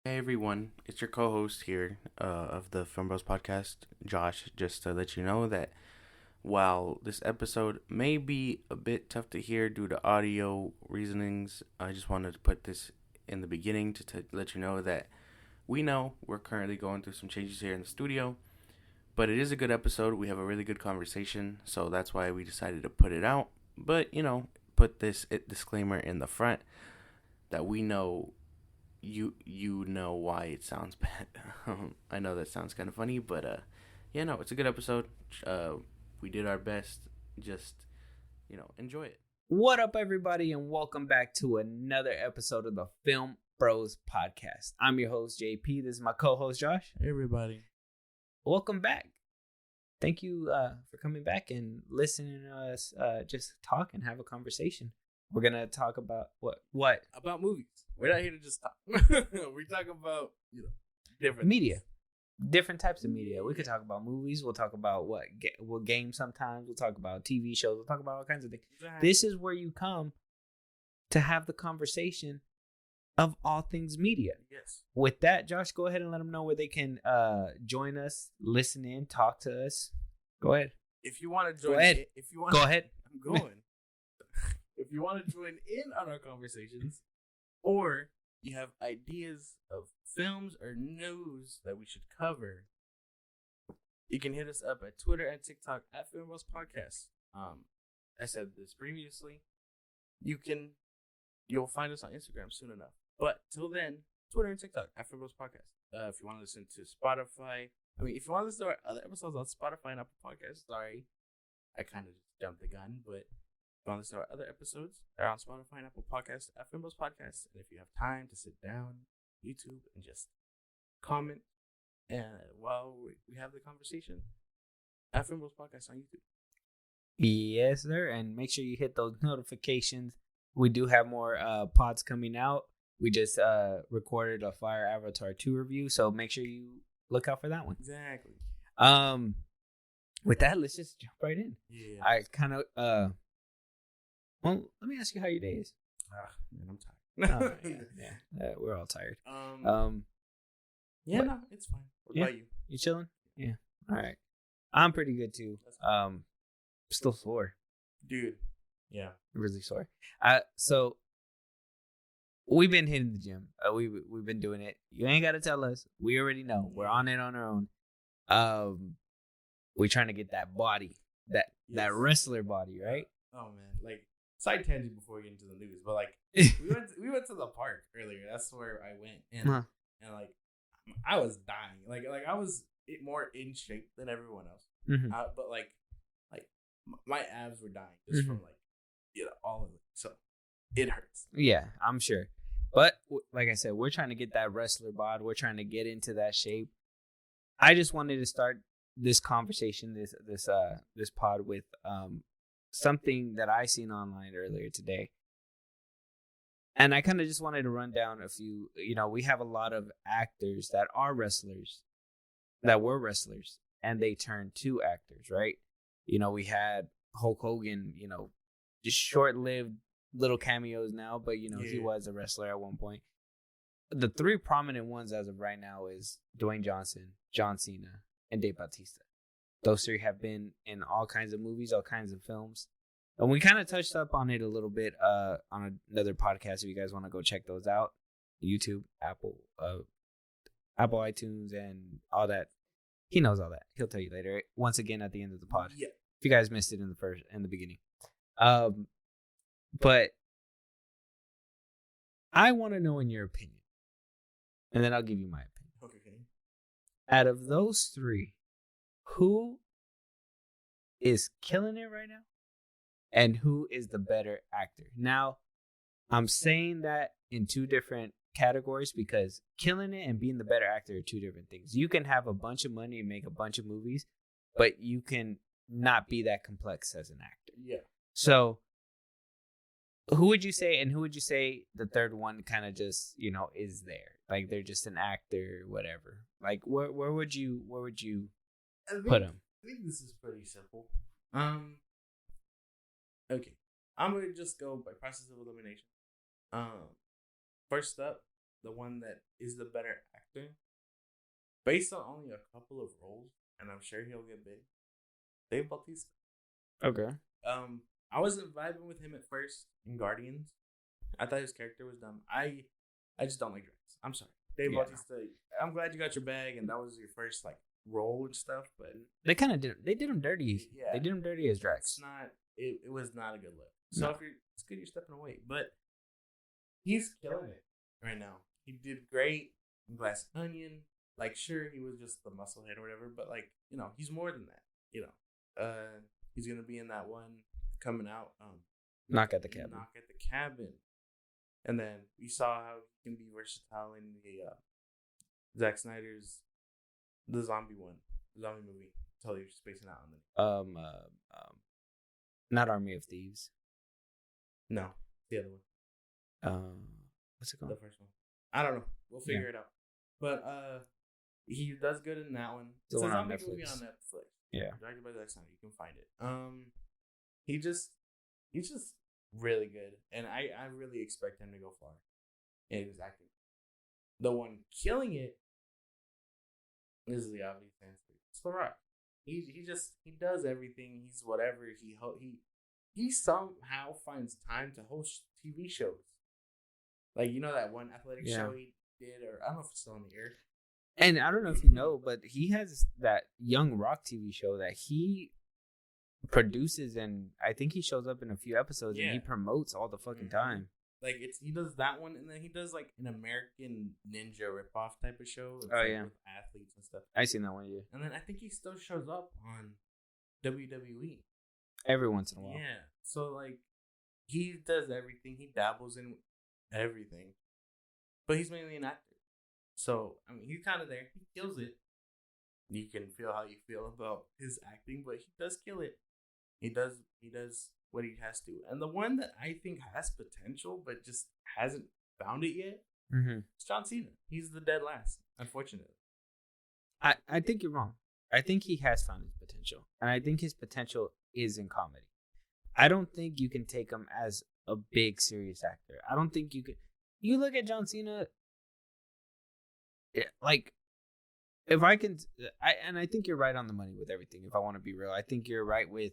Hey everyone, it's your co-host here of the Film Bros podcast, Josh. Just to let you know that while this episode may be a bit tough to hear due to audio reasonings, I just wanted to put this in the beginning to let you know that we know we're currently going through some changes here in the studio, but it is a good episode. We have a really good conversation, so that's why we decided to put it out. But put this disclaimer in the front that we know you know why it sounds bad. I know that sounds kind of funny, but it's a good episode. We did our best. Just enjoy it. What up, everybody, and welcome back to another episode of the Film Bros podcast. I'm your host, JP. This is my co-host, Josh. Hey, everybody. Welcome back. Thank you for coming back and listening to us just talk and have a conversation. We're going to talk about what? About movies. We're not here to just talk. We talk about, different media. Different types of media. We could talk about movies. We'll talk about we'll game sometimes. We'll talk about TV shows. We'll talk about all kinds of things. Exactly. This is where you come to have the conversation of all things media. Yes. With that, Josh, go ahead and let them know where they can join us, listen in, talk to us. Go ahead. If you want to join, go ahead. I'm going. If you want to join in on our conversations, or you have ideas of films or news that we should cover, you can hit us up at Twitter and TikTok at Filmos Podcast. I said this previously. You'll find us on Instagram soon enough. But till then, Twitter and TikTok at Filmos Podcast. If you want to listen to Spotify, if you want to listen to our other episodes on Spotify and Apple Podcasts, sorry, I kind of just jumped the gun, but if you want to listen to our other episodes, they're on Spotify and Apple Podcasts at Filmos Podcast. And if you have time to sit down, YouTube, and just comment, and while we have the conversation, at Filmos Podcast on YouTube. Yes, sir. And make sure you hit those notifications. We do have more pods coming out. We just recorded a Fire Avatar 2 review, so make sure you look out for that one. Exactly. With that, let's just jump right in. Yeah. I kind of well, let me ask you how your day is. Man, I'm tired. Yeah, we're all tired. No, it's fine. What about you? You chilling? Yeah. All right. I'm pretty good too. Still sore, dude. Yeah, really sore. So we've been hitting the gym. We've been doing it. You ain't got to tell us. We already know. We're on it on our own. We're trying to get that body, that wrestler body, right? Oh man, side tangent before we get into the news, but we went to the park earlier. That's where I went, and I was dying. Like I was more in shape than everyone else. Mm-hmm. But my abs were dying just from all of it. So it hurts. Yeah, I'm sure. But like I said, we're trying to get that wrestler bod. We're trying to get into that shape. I just wanted to start this conversation, this pod with something that I seen online earlier today. And I kind of just wanted to run down a few, we have a lot of actors that are wrestlers, that were wrestlers, and they turned to actors, right? We had Hulk Hogan, just short-lived little cameos now, but, he was a wrestler at one point. The three prominent ones as of right now is Dwayne Johnson, John Cena, and Dave Bautista. Those three have been in all kinds of movies, all kinds of films. And we kind of touched up on it a little bit on another podcast if you guys want to go check those out. YouTube, Apple iTunes, and all that. He knows all that. He'll tell you later. Once again at the end of the pod. Yeah. If you guys missed it in the beginning. But I want to know in your opinion. And then I'll give you my opinion. Okay. Out of those three, who is killing it right now? And who is the better actor? Now, I'm saying that in two different categories because killing it and being the better actor are two different things. You can have a bunch of money and make a bunch of movies, but you can not be that complex as an actor. Yeah. So, who would you say, and who would you say the third one kind of just, is there? Like they're just an actor, whatever. Like where would you put him? I think this is pretty simple. Okay, I'm gonna just go by process of elimination. First up, the one that is the better actor, based on only a couple of roles, and I'm sure he'll get big. Dave Bautista. Okay. I wasn't vibing with him at first in Guardians. I thought his character was dumb. I just don't like Drax. I'm sorry, Dave Bautista. I'm glad you got your bag, and that was your first like role and stuff. But they kind of did. They did him dirty. Yeah, they did him dirty as Drax. It's not. It was not a good look. So if it's good you're stepping away, but he's killing it right now. He did great in Glass Onion. Like, sure, he was just the musclehead or whatever, but like, he's more than that. He's gonna be in that one coming out. Knock at the Cabin. Knock at the Cabin. And then we saw how he can be versatile in the Zack Snyder's the zombie movie. Totally spacing out on the not Army of Thieves. No, the other one. What's it called? The first one. I don't know. We'll figure it out. But he does good in that one. It's a zombie movie on Netflix. Yeah. Directed by Zack Snyder. You can find it. He's just really good, and I really expect him to go far in his acting. The one killing it is the obvious answer. It's The Rock. He does everything. He's whatever. He somehow finds time to host TV shows. Like, that one athletic show he did, or I don't know if it's still on the air. And I don't know if you know, but he has that Young Rock TV show that he produces, and I think he shows up in a few episodes and he promotes all the fucking time. Like, he does that one, and then he does like an American Ninja ripoff type of show. It's with athletes and stuff. I seen that one, yeah. And then I think he still shows up on WWE every once in a while. Yeah, so like he does everything. He dabbles in everything, but he's mainly an actor. So I mean, he's kind of there. He kills it. You can feel how you feel about his acting, but he does kill it. He does what he has to. And the one that I think has potential, but just hasn't found it yet, is John Cena. He's the dead last, unfortunately. I think you're wrong. I think he has found his potential. And I think his potential is in comedy. I don't think you can take him as a big, serious actor. I don't think you could. You look at John Cena, like, if I can, I think you're right on the money with everything, if I want to be real. I think you're right with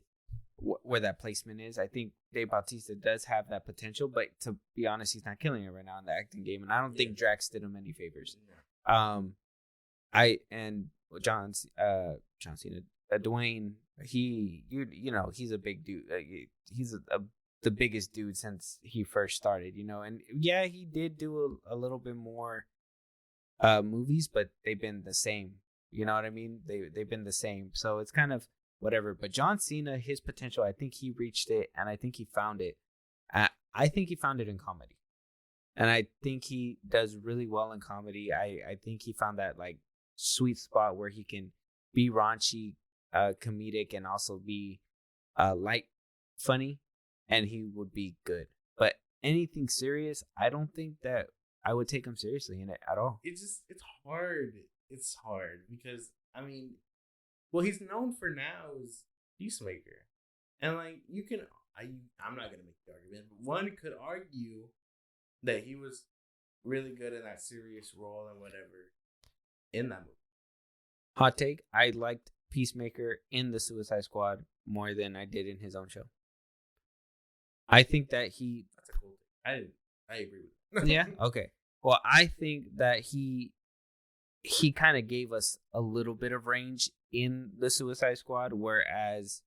where that placement is. I think Dave Bautista does have that potential, but to be honest, he's not killing it right now in the acting game, and I don't think Drax did him any favors. John Cena, Dwayne, he's a big dude. He's the biggest dude since he first started, and he did do a little bit more movies, but they've been the same. You know what I mean? They've been the same, so it's kind of whatever. But John Cena, his potential, I think he reached it, and I think he found it. I think he found it in comedy, and I think he does really well in comedy. I think he found that like sweet spot where he can be raunchy, comedic, and also be light, funny, and he would be good. But anything serious, I don't think that I would take him seriously in it at all. It's hard. It's hard because, I mean, what he's known for now is Peacemaker. And, like, I'm not going to make the argument, but one could argue that he was really good in that serious role and whatever in that movie. Hot take, I liked Peacemaker in the Suicide Squad more than I did in his own show. I think that That's a cool thing. I agree with that. Yeah? Okay. Well, I think that he kind of gave us a little bit of range in the Suicide Squad, whereas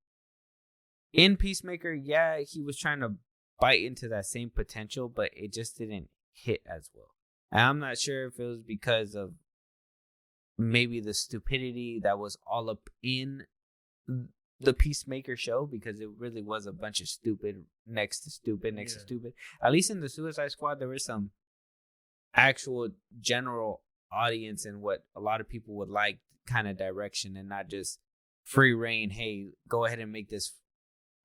in Peacemaker, he was trying to bite into that same potential, but it just didn't hit as well. And I'm not sure if it was because of maybe the stupidity that was all up in the Peacemaker show, because it really was a bunch of stupid next to stupid. At least in the Suicide Squad, there was some actual general audience and what a lot of people would like kind of direction, and not just free reign. Hey, go ahead and make this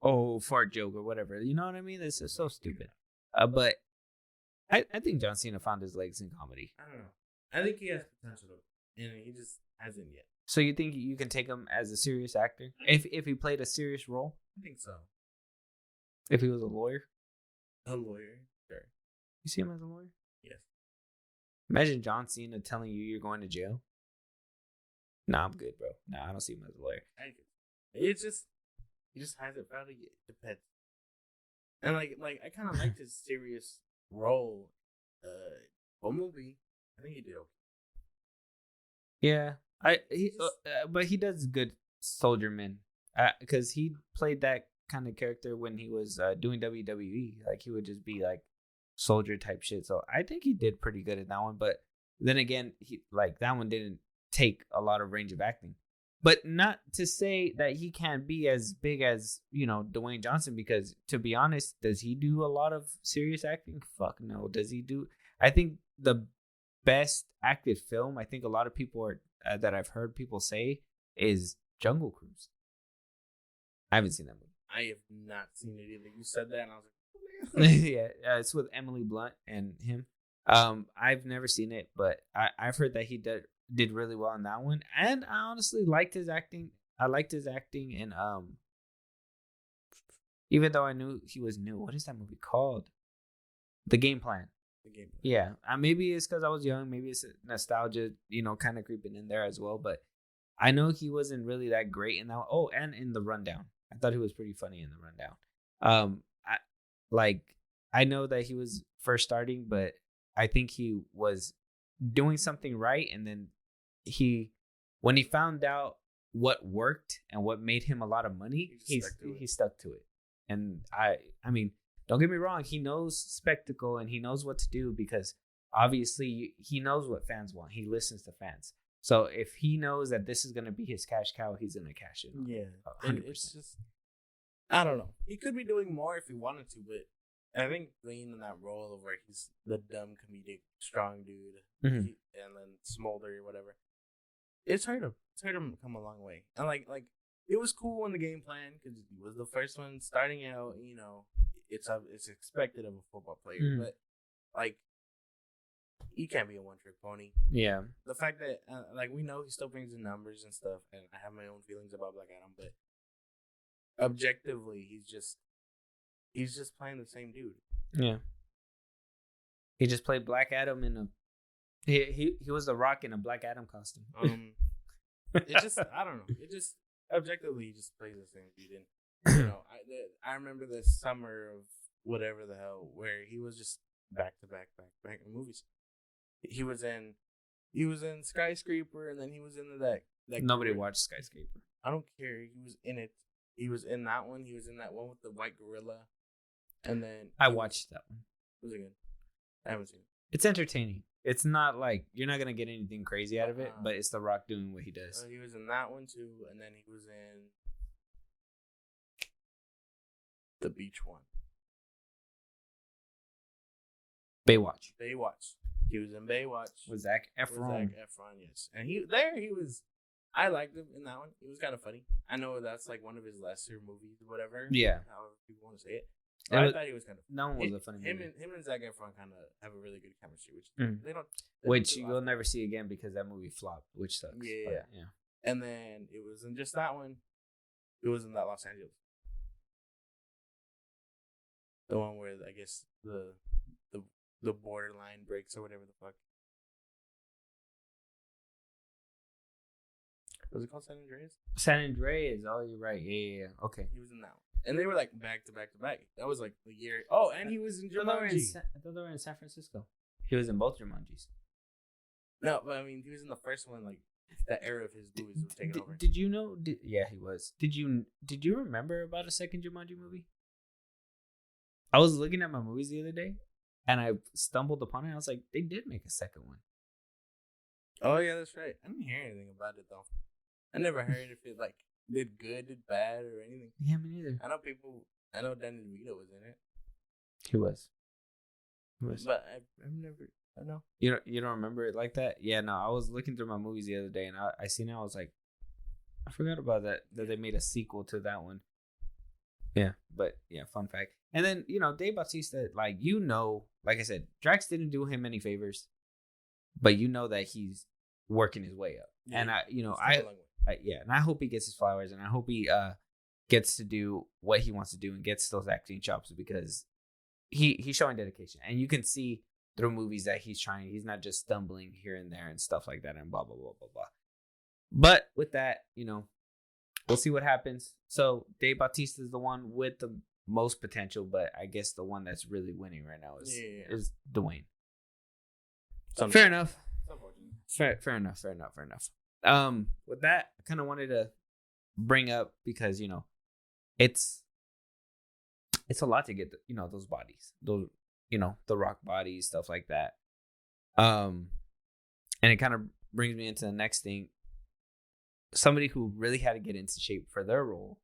fart joke or whatever. You know what I mean? This is so stupid. But I think John Cena found his legs in comedy. I don't know. I think he has potential, and he just hasn't yet. So you think you can take him as a serious actor if he played a serious role? I think so. If he was a lawyer? A lawyer, sure. You see him as a lawyer? Yes. Imagine John Cena telling you you're going to jail. Nah, I'm good, bro. Nah, I don't see him as a lawyer. It's just he just has it probably depends. And like I kind of liked his serious role. Movie. I think he did okay. Yeah, but he does good soldier man. Because he played that kind of character when he was doing WWE. Like he would just be like soldier type shit. So I think he did pretty good at that one. But then again, he like that one didn't take a lot of range of acting. But not to say that he can't be as big as, Dwayne Johnson, because to be honest, does he do a lot of serious acting? Fuck no. Does he do? I think the best acted film, I think a lot of people are that I've heard people say, is Jungle Cruise. I haven't seen that movie. I have not seen it either. You said that, and I was like, yeah, it's with Emily Blunt and him. I've never seen it, but I've heard that he did really well in that one, and I honestly liked his acting. I liked his acting in even though I knew he was new. What is that movie called? The Game Plan. The Game Plan. Yeah, maybe it's because I was young. Maybe it's nostalgia, kind of creeping in there as well. But I know he wasn't really that great in that one. Oh, and in The Rundown, I thought he was pretty funny in The Rundown. I know that he was first starting, but I think he was doing something right, and then when he found out what worked and what made him a lot of money, he stuck to it. And I mean, don't get me wrong, he knows spectacle and he knows what to do, because obviously he knows what fans want. He listens to fans. So if he knows that this is going to be his cash cow, he's going to cash it. Yeah, 100%. It's just, I don't know. He could be doing more if he wanted to, but I think being in that role of where he's the dumb comedic strong dude, and then Smolder or whatever, it's hard to come a long way. And like it was cool in The Game Plan because he was the first one starting out. It's expected of a football player, but like he can't be a one-trick pony. Yeah. The fact that we know he still brings in numbers and stuff, and I have my own feelings about Black Adam, but objectively, he's just playing the same dude. Yeah. He just played Black Adam in a. He was the Rock in a Black Adam costume. It just, I don't know. It just objectively he just plays the same dude. And I remember the summer of whatever the hell where he was just back to back in movies. He was in Skyscraper, and then he was in that. Nobody watched Skyscraper. I don't care. He was in it. He was in that one. He was in that one with the white gorilla. And then I watched that one. Was it good? I haven't seen it. It's entertaining. It's not like you're not gonna get anything crazy out of it, but it's The Rock doing what he does. He was in that one too, and then he was in the beach one. Baywatch. He was in Baywatch With Zac Efron. Yes. And he was. I liked him in that one. He was kind of funny. I know that's like one of his lesser movies, or whatever. Yeah. However people want to say it. I thought he was kind of. No one was a funny movie. Him and Zac Efron kind of have a really good chemistry, which you'll never see again because that movie flopped, which sucks. Yeah. And then it wasn't just that one. It was in that Los Angeles. The one where I guess the borderline breaks or whatever the fuck. Was it called San Andreas? San Andreas. Oh, you're right. Yeah. Okay. He was in that one. And they were like back to back to back. That was like the year. Oh, and he was in Jumanji. I thought they were in San Francisco. He was in both Jumanjis. No, but I mean, he was in the first one, like that era of his movies was taking over. Did you know? Yeah, he was. Did you remember about a second Jumanji movie? I was looking at my movies the other day, and I stumbled upon it. I was like, they did make a second one. Oh yeah, that's right. I didn't hear anything about it though. I never heard if it like did good, did bad, or anything. Yeah, me neither. I know Danny DeVito was in it. He was. But I've never. I don't know. You don't remember it like that? Yeah, no. I was looking through my movies the other day, and I seen it. I was like, I forgot about that they made a sequel to that one. Yeah, but yeah, fun fact. And then Dave Bautista, like I said, Drax didn't do him any favors, but that he's working his way up, yeah, and and I hope he gets his flowers, and I hope he gets to do what he wants to do and gets those acting chops, because he's showing dedication, and you can see through movies that he's trying. He's not just stumbling here and there and stuff like that and blah blah blah blah blah. But with that, we'll see what happens. So Dave Bautista is the one with the most potential, but I guess the one that's really winning right now is Dwayne. Fair enough. Fair enough. With that, I kind of wanted to bring up because it's a lot to get those bodies, those the Rock bodies, stuff like that. And it kind of brings me into the next thing. Somebody who really had to get into shape for their role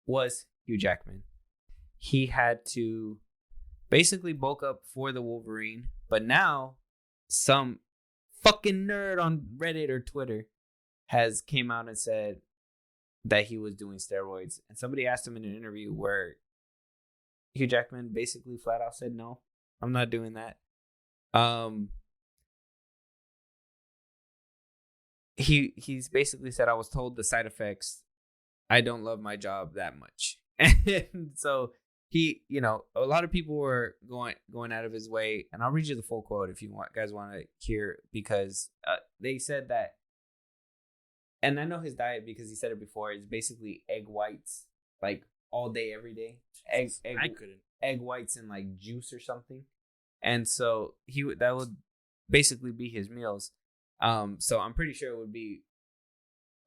was Hugh Jackman. He had to basically bulk up for the Wolverine, but now some fucking nerd on Reddit or Twitter has came out and said that he was doing steroids. And somebody asked him in an interview where Hugh Jackman basically flat out said, no, I'm not doing that. He's basically said, I was told the side effects. I don't love my job that much. And so he, a lot of people were going out of his way. And I'll read you the full quote if you guys want to hear, because they said that, and I know his diet because he said it before, is basically egg whites, like all day, every day. Egg whites and like juice or something. And so that would basically be his meals. So I'm pretty sure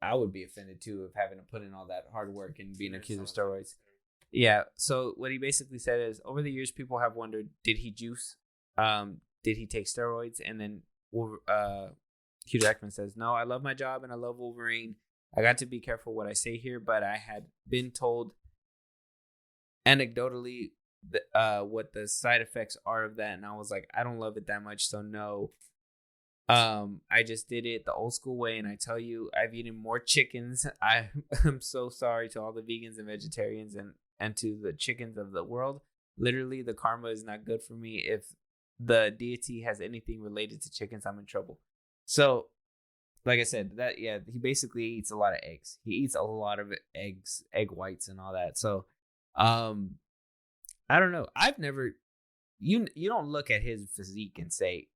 I would be offended too of having to put in all that hard work and being accused of steroids. Yeah. So what he basically said is, over the years, people have wondered, did he juice? Did he take steroids? And then Hugh Jackman says, no, I love my job and I love Wolverine. I got to be careful what I say here, but I had been told anecdotally what the side effects are of that. And I was like, I don't love it that much. So no. I just did it the old school way, and I tell you, I've eaten more chickens. I'm so sorry to all the vegans and vegetarians and to the chickens of the world. Literally, the karma is not good for me. If the deity has anything related to chickens, I'm in trouble. So, like I said, he basically eats a lot of eggs. He eats a lot of eggs, egg whites, and all that. So, I don't know. I've never. You don't look at his physique and say,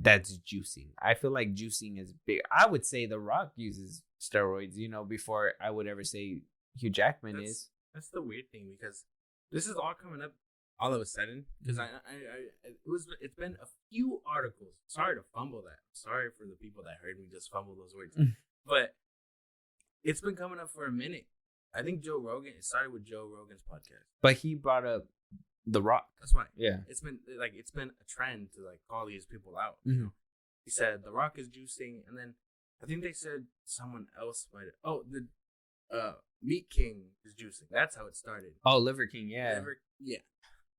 that's juicing. I feel like juicing is big. I would say The Rock uses steroids, before I would ever say Hugh Jackman is. That's the weird thing, because this is all coming up all of a sudden. Because it's been a few articles. Sorry to fumble that. Sorry for the people that heard me just fumble those words. But it's been coming up for a minute. I think it started with Joe Rogan's podcast. But he brought up The Rock. That's why. Yeah. It's been a trend to call these people out. Mm-hmm. He said The Rock is juicing, and then I think they said someone else might. The Meat King is juicing. That's how it started. Oh, Liver King, yeah.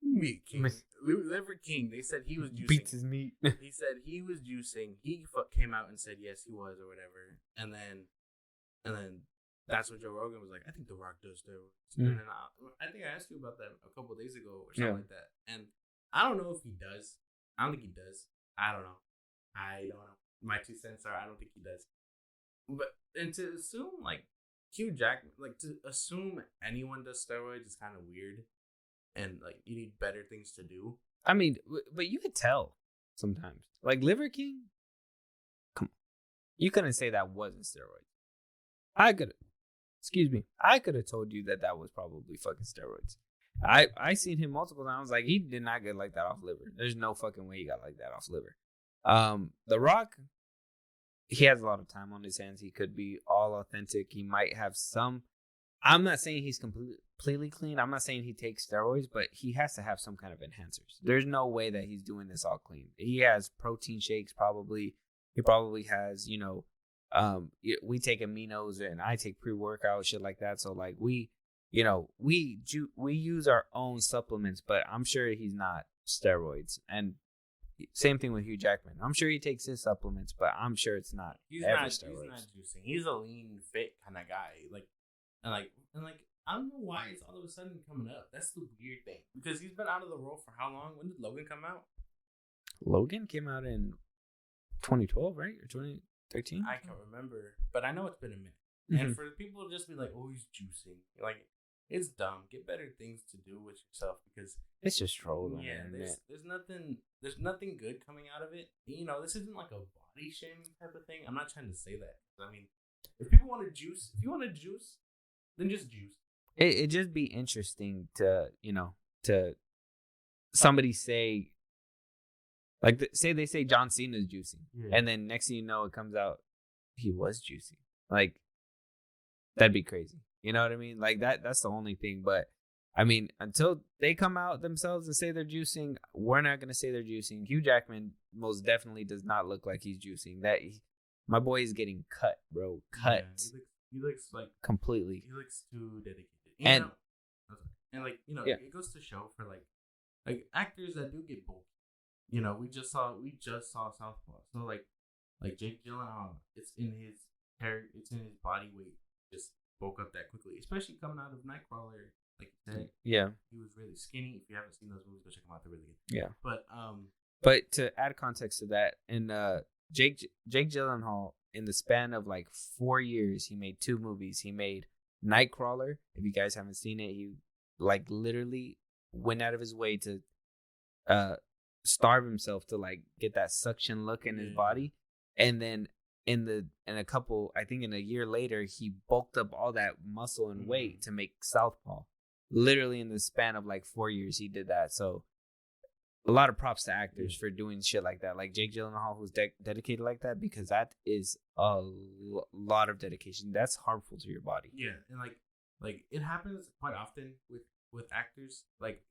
Meat King, Liver King. They said he was juicing. Beats his meat. He said he was juicing. He came out and said yes, he was, or whatever. And then that's what Joe Rogan was like. I think The Rock does steroids. And then I think I asked you about that a couple of days ago or something like that. And I don't know if he does. I don't think he does. I don't know. My 2 cents are I don't think he does. But and to assume Hugh Jackman, to assume anyone does steroids is kind of weird. And you need better things to do. I mean, but you could tell sometimes. Like Liver King, come on. You couldn't say that wasn't steroids. I could have told you that was probably fucking steroids. I seen him multiple times. Like, he did not get like that off liver. There's no fucking way he got like that off liver. The Rock, he has a lot of time on his hands. He could be all authentic. He might have some. I'm not saying he's completely clean. I'm not saying he takes steroids, but he has to have some kind of enhancers. There's no way that he's doing this all clean. He has protein shakes probably. He probably has, we take aminos and I take pre-workout, shit like that. So we use our own supplements, but I'm sure he's not steroids. And same thing with Hugh Jackman. I'm sure he takes his supplements, but I'm sure it's not steroids. He's not juicing. He's a lean, fit kind of guy. I don't know why it's all of a sudden coming up. That's the weird thing, because he's been out of the role for how long? When did Logan come out? Logan came out in 2012, right? Or 2013? I can't remember, but I know it's been a minute. And for people to just be like, oh, he's juicing. it's dumb. Get better things to do with yourself because It's just trolling. yeah, there's nothing good coming out of it. You know, this isn't like a body shaming type of thing. I'm not trying to say that. I mean, if people want to juice, then just juice. It just be interesting to to somebody say like say they say John Cena's juicing, and then next thing you know it comes out he was juicing. Like that'd be crazy. You know what I mean? Like that's the only thing. But I mean, until they come out themselves and say they're juicing, we're not gonna say they're juicing. Hugh Jackman most definitely does not look like he's juicing. My boy is getting cut, bro. Cut. Yeah, he looks like completely. He looks too dedicated. It goes to show for like actors that do get bulky. You know, we just saw Southpaw. So like Jake Gyllenhaal, it's in his hair, it's in his body weight. Just bulk up that quickly, especially coming out of Nightcrawler. Like you said, yeah, he was really skinny. If you haven't seen those movies, go check them out. They're really good. Yeah, but to add context to that, and Jake Gyllenhaal, in the span of like 4 years, he made 2 movies. He made Nightcrawler. If you guys haven't seen it, he like literally went out of his way to starve himself to like get that suction look in his body, and then in a year later he bulked up all that muscle and weight to make Southpaw. Literally in the span of like 4 years he did that. So a lot of props to actors for doing shit like that, like Jake Gyllenhaal, who's dedicated like that, because that is a lot of dedication. That's harmful to your body. Yeah, and like it happens quite often with actors. Like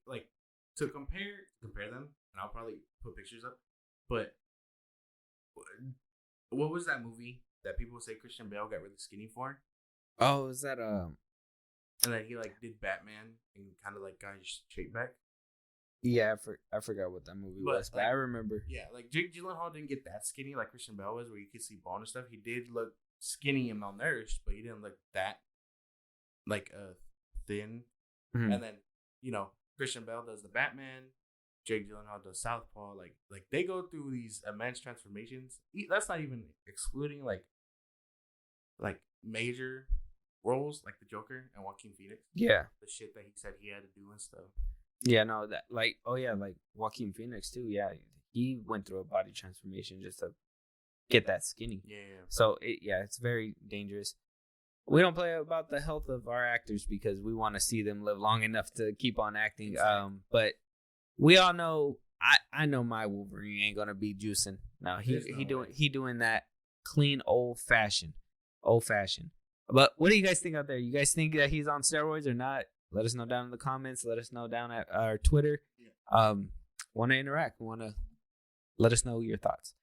to compare them, and I'll probably put pictures up. But what was that movie that people say Christian Bale got really skinny for? Oh, is that And then he like did Batman and kind of like got his shape back. Yeah, I forgot what that movie was, but I remember. Yeah, like Jake Gyllenhaal didn't get that skinny like Christian Bale was, where you could see bone and stuff. He did look skinny and malnourished, but he didn't look that like thin. Mm-hmm. And then Christian Bale does the Batman, Jake Gyllenhaal does Southpaw. Like they go through these immense transformations. That's not even excluding like major roles like the Joker and Joaquin Phoenix. Yeah, the shit that he said he had to do and stuff. Yeah, no, that like Joaquin Phoenix too. Yeah, he went through a body transformation just to get that skinny. Yeah. So it's very dangerous. We don't play about the health of our actors because we want to see them live long enough to keep on acting. Exactly. But we all know, I know my Wolverine ain't gonna be juicing. No, he doing that clean old fashioned. But what do you guys think out there? You guys think that he's on steroids or not? Let us know down in the comments. Let us know down at our Twitter. Yeah. Want to interact? Want to let us know your thoughts.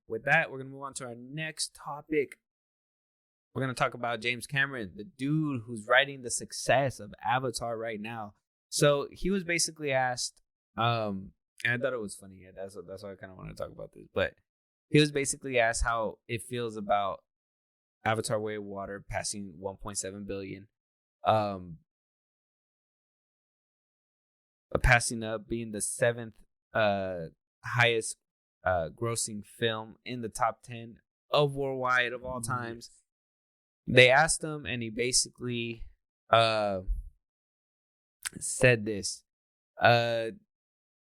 With that, we're gonna move on to our next topic. We're gonna talk about James Cameron, the dude who's writing the success of Avatar right now. So he was basically asked, and I thought it was funny. Yeah, that's why I kind of want to talk about this. But he was basically asked how it feels about Avatar: Way of Water passing 1.7 billion. Passing up, being the 7th highest grossing film in the top 10 of worldwide of all times. They asked him, and he basically said this. I'm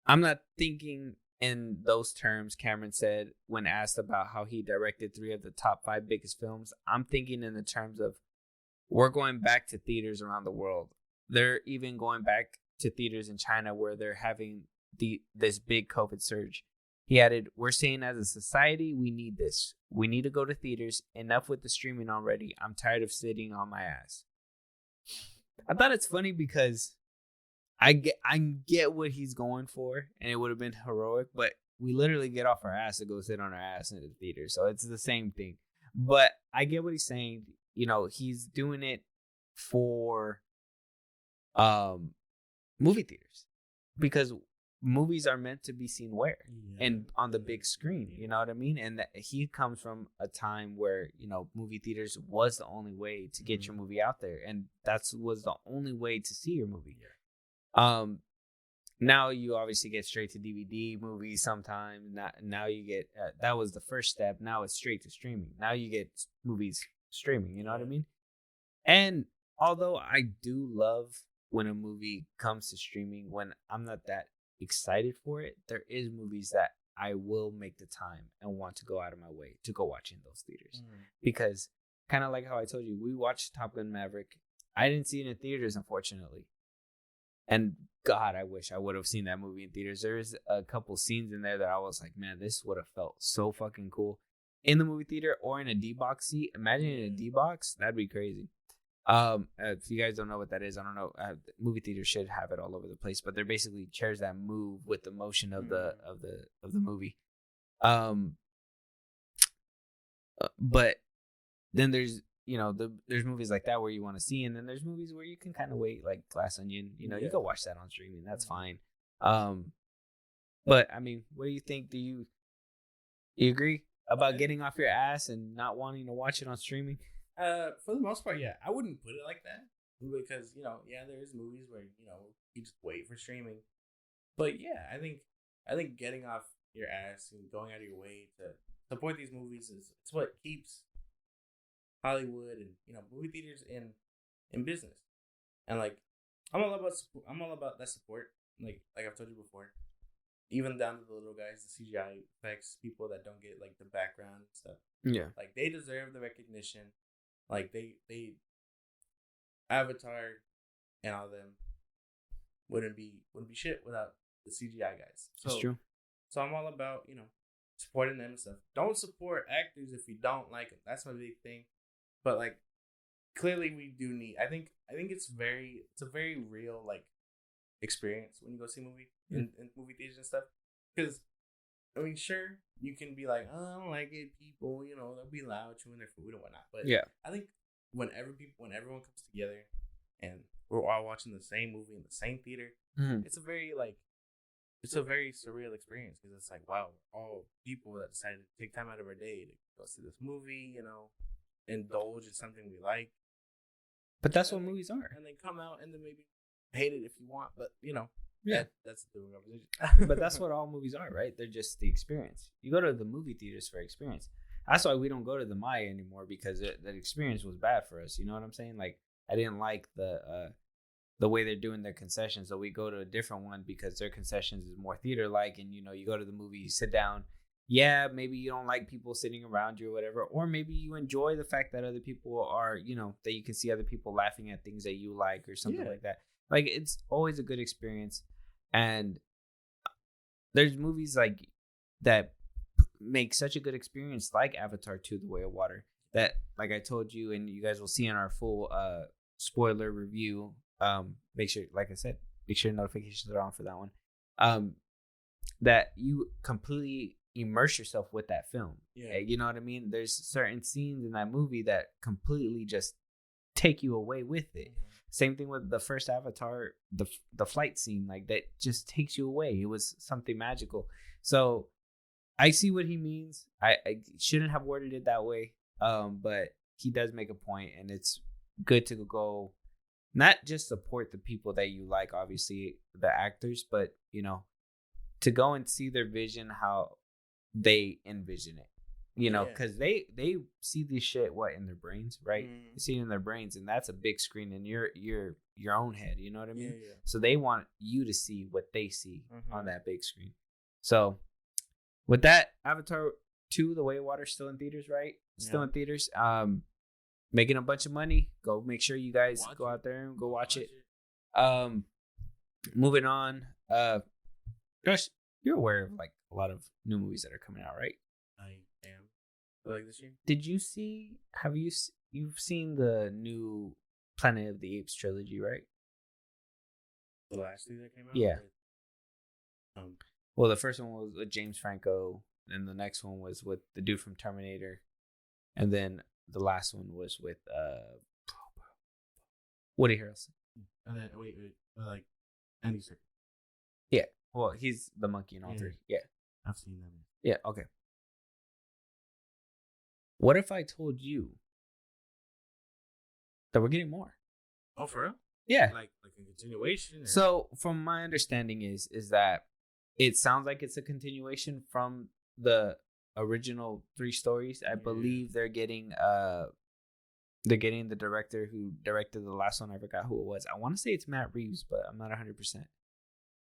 not thinking in those terms, Cameron said, when asked about how he directed 3 of the top 5 biggest films. I'm thinking in the terms of we're going back to theaters around the world. They're even going back to theaters in China where they're having this big COVID surge. He added, we're saying as a society, we need this. We need to go to theaters. Enough with the streaming already. I'm tired of sitting on my ass. I thought it's funny because I get what he's going for, and it would have been heroic, but we literally get off our ass to go sit on our ass in the theater. So it's the same thing. But I get what he's saying. He's doing it for movie theaters because movies are meant to be seen where and on the big screen, you know what I mean? And he comes from a time where movie theaters was the only way to get your movie out there, and was the only way to see your movie. Now you obviously get straight to DVD movies sometimes. Now you get that was the first step. Now it's straight to streaming. Now you get movies streaming, you know what I mean? And although I do love when a movie comes to streaming, when I'm not that excited for it, there is movies that I will make the time and want to go out of my way to go watch in those theaters. Because kind of like how I told you, we watched Top Gun Maverick. I didn't see it in theaters, unfortunately. And God, I wish I would have seen that movie in theaters. There's a couple scenes in there that I was like, man, this would have felt so fucking cool in the movie theater or in a D-box seat. Imagine in a D-box, that'd be crazy. If you guys don't know what that is, I don't know. Movie theaters should have it all over the place, but they're basically chairs that move with the motion of the movie. But then there's there's movies like that where you want to see, and then there's movies where you can kind of wait, like Glass Onion. You go watch that on streaming. That's fine. But I mean, what do you think? Do you agree about getting off your ass and not wanting to watch it on streaming? For the most part, yeah. I wouldn't put it like that because there's movies where you just wait for streaming. But yeah, I think getting off your ass and going out of your way to support these movies it's what keeps Hollywood and movie theaters in business. And like I'm all about that support. Like I've told you before, even down to the little guys, the CGI effects, people that don't get like the background and stuff. Yeah, like they deserve the recognition. Like they Avatar and all of them wouldn't be shit without the CGI guys. So, that's true. So I'm all about supporting them and stuff. Don't support actors if you don't like them. That's my big thing. But like clearly we do need. I think it's a very real like experience when you go see a movie in movie theaters and stuff. Because I mean, sure, you can be like, oh, I don't like it. People, they'll be loud, chewing their food and whatnot. But yeah, I think when everyone comes together and we're all watching the same movie in the same theater, it's a very surreal experience because it's like, wow, all people that decided to take time out of our day to go see this movie, indulge in something we like. But that's what movies are. And then come out and then maybe hate it if you want, but yeah, that's the conversation. But that's what all movies are, right? They're just the experience. You go to the movie theaters for experience. That's why we don't go to the Maya anymore because that experience was bad for us. You know what I'm saying? Like I didn't like the way they're doing their concessions, so we go to a different one because their concessions is more theater like. And you go to the movie, you sit down. Yeah, maybe you don't like people sitting around you or whatever, or maybe you enjoy the fact that other people are, that you can see other people laughing at things that you like or something like that. Like it's always a good experience. And there's movies like that make such a good experience, like Avatar 2: The Way of Water, that like I told you, and you guys will see in our full spoiler review. Make sure, like I said, make sure notifications are on for that one. That you completely immerse yourself with that film. Yeah, you know what I mean? There's certain scenes in that movie that completely just take you away with it. Same thing with the first Avatar, the flight scene, like that just takes you away. It was something magical. So I see what he means. I shouldn't have worded it that way, but he does make a point, and it's good to go, not just support the people that you like, obviously the actors, but to go and see their vision, how they envision it. Because they see this shit in their brains, right? They see it in their brains, and that's a big screen in your own head. You know what I mean? Yeah. So they want you to see what they see on that big screen. So with that, Avatar 2: The Way of Water still in theaters, right? Still in theaters. Making a bunch of money. Go make sure you guys go out there and go watch it. Moving on. Josh, you're aware of like a lot of new movies that are coming out, right? I am. Like this year. Did you see? You've seen the new Planet of the Apes trilogy, right? The last two that came out. Yeah. Well, the first one was with James Franco, and the next one was with the dude from Terminator, and then the last one was with Woody Harrelson. And then wait, like Andy Serkis. Yeah. Well, he's the monkey in all three. Yeah. I've seen them. Yeah. Okay. What if I told you that we're getting more? Oh, for real? Yeah. Like a continuation? Or? So, from my understanding is that it sounds like it's a continuation from the original 3 stories. I believe they're getting They're getting the director who directed the last one. I forgot who it was. I want to say it's Matt Reeves, but I'm not 100%.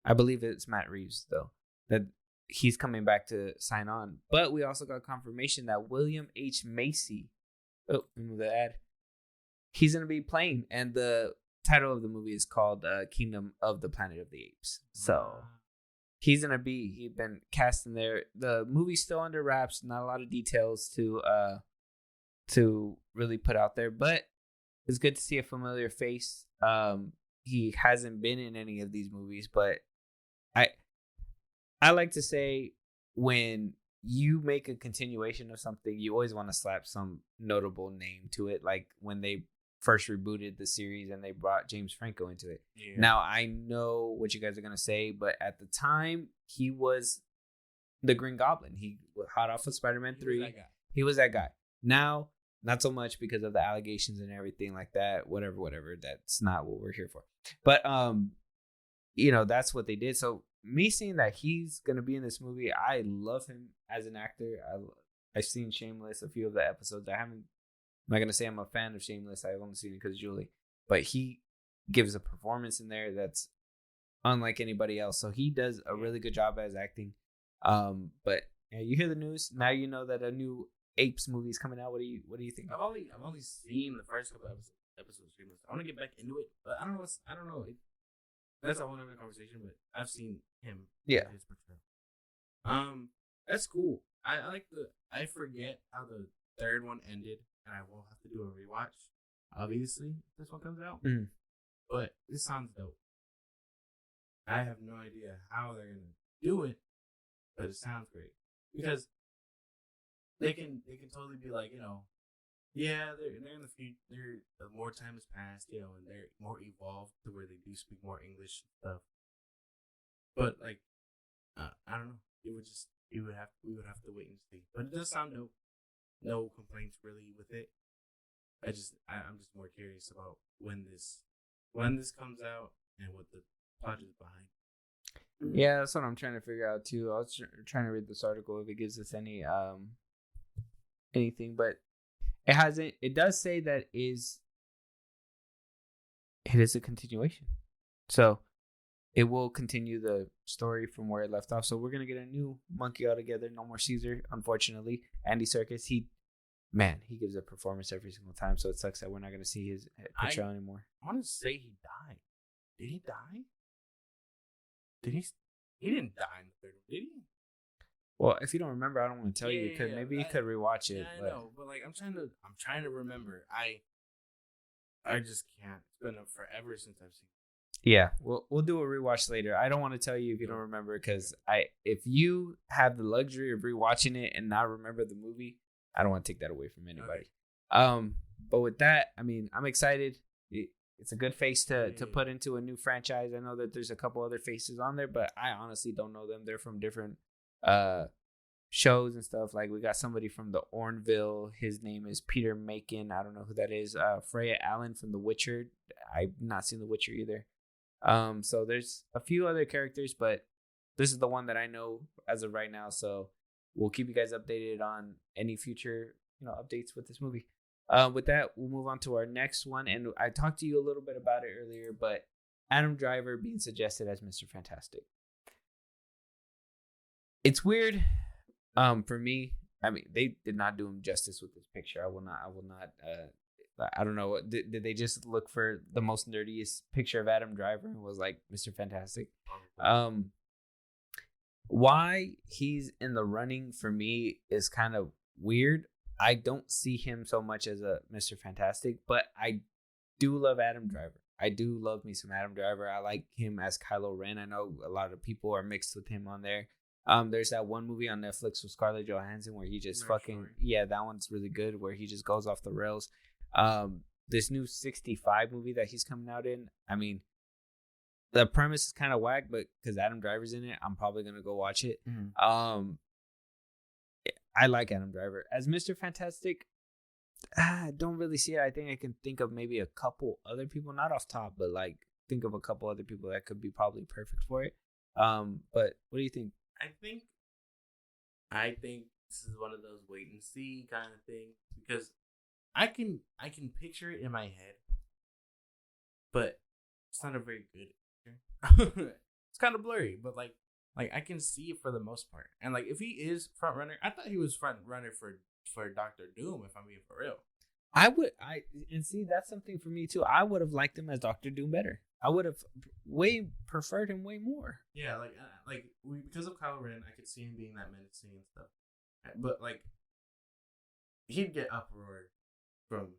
I believe it's Matt Reeves, though, that he's coming back to sign on. But we also got confirmation that William H. Macy, remove the ad, he's going to be playing. And the title of the movie is called Kingdom of the Planet of the Apes. So he's been cast in there. The movie's still under wraps. Not a lot of details to really put out there, but it's good to see a familiar face. He hasn't been in any of these movies, but I like to say when you make a continuation of something, you always want to slap some notable name to it. Like when they first rebooted the series and they brought James Franco into it. Yeah. Now I know what you guys are gonna say, but at the time he was the Green Goblin. He was hot off of Spider-Man 3. He was that guy. Now, not so much because of the allegations and everything like that. Whatever. That's not what we're here for. But that's what they did. So me seeing that he's gonna be in this movie, I love him as an actor. I've seen Shameless, a few of the episodes. I'm not gonna say I'm a fan of Shameless. I've only seen it because Julie, but he gives a performance in there that's unlike anybody else. So he does a really good job as acting. But yeah, you hear the news now. You know that a new Apes movie is coming out. What do you think? I've only seen the first couple episodes of Shameless. I want to get back into it, but I don't know. That's a whole other conversation. But I've seen him. Yeah. His portrayal. That's cool. I forget how the third one ended, and I will have to do a rewatch. Obviously, if this one comes out. Mm. But this sounds dope. I have no idea how they're gonna do it, but it sounds great because they can totally be like, yeah, they're in the future. More time has passed, and they're more evolved to where they do speak more English stuff. But like, I don't know. We would have to wait and see. But it does sound dope. No complaints really with it. I'm just more curious about when this comes out and what the plot is behind. Yeah, that's what I'm trying to figure out too. I was trying to read this article if it gives us any anything, but it hasn't. It does say that it is a continuation, so it will continue the story from where it left off. So we're gonna get a new monkey altogether. No more Caesar, unfortunately. Andy Serkis, he gives a performance every single time. So it sucks that we're not gonna see his portrayal anymore. I want to say he died. Did he die? He didn't die in the third one, did he? Well, if you don't remember, I don't want to tell you because maybe you could rewatch it. Yeah, I know, but like I'm trying to remember. I just can't. It's been forever since I've seen it. Yeah, we'll do a rewatch later. I don't want to tell you if you don't remember because if you have the luxury of rewatching it and not remember the movie, I don't want to take that away from anybody. Okay. But with that, I mean, I'm excited. It's a good face to put into a new franchise. I know that there's a couple other faces on there, but I honestly don't know them. They're from different shows and stuff. Like we got somebody from the Ornville. His name is Peter Macon. I don't know who that is. Freya Allen from The Witcher. I've not seen The Witcher either. So there's a few other characters, but this is the one that I know as of right now. So we'll keep you guys updated on any future updates with this movie. With that, we'll move on to our next one. And I talked to you a little bit about it earlier, but Adam Driver being suggested as Mr. Fantastic. It's weird for me. I mean, they did not do him justice with this picture. I will not. I don't know. Did they just look for the most nerdiest picture of Adam Driver and was like Mr. Fantastic? Why he's in the running for me is kind of weird. I don't see him so much as a Mr. Fantastic, but I do love Adam Driver. I do love me some Adam Driver. I like him as Kylo Ren. I know a lot of people are mixed with him on there. There's that one movie on Netflix with Scarlett Johansson where he just that one's really good where he just goes off the rails. This new 65 movie that he's coming out in, I mean, the premise is kind of whack, but because Adam Driver's in it, I'm probably gonna go watch it. Mm-hmm. I like Adam Driver as Mr. Fantastic. I don't really see it. I think I can think of maybe a couple other people, not off top, but like think of a couple other people that could be probably perfect for it. But what do you think? I think this is one of those wait and see kind of things because I can picture it in my head, but it's not a very good picture. It's kind of blurry, but like I can see it for the most part. And like if he is front runner, I thought he was front runner for Doctor Doom. If I'm being for real, and see that's something for me too. I would have liked him as Doctor Doom better. I would have way preferred him way more. Yeah, because of Kylo Ren, I could see him being that menacing and stuff. But like, he'd get uproar from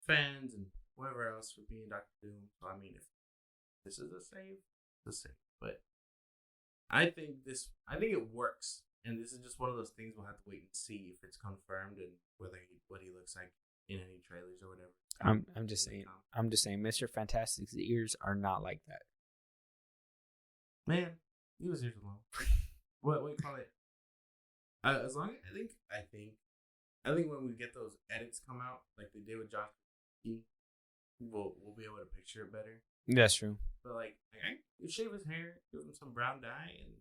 fans and whoever else for being Doctor Doom. So I mean, if this is a save, it's a save. But I think it works, and this is just one of those things we'll have to wait and see if it's confirmed and what he looks like in any trailers or whatever. I'm just saying, Mr. Fantastic's ears are not like that. Man, he was ears alone. What do you call it? As long as I think when we get those edits come out, like they did with Josh, we'll be able to picture it better. That's true. But you shave his hair, give him some brown dye and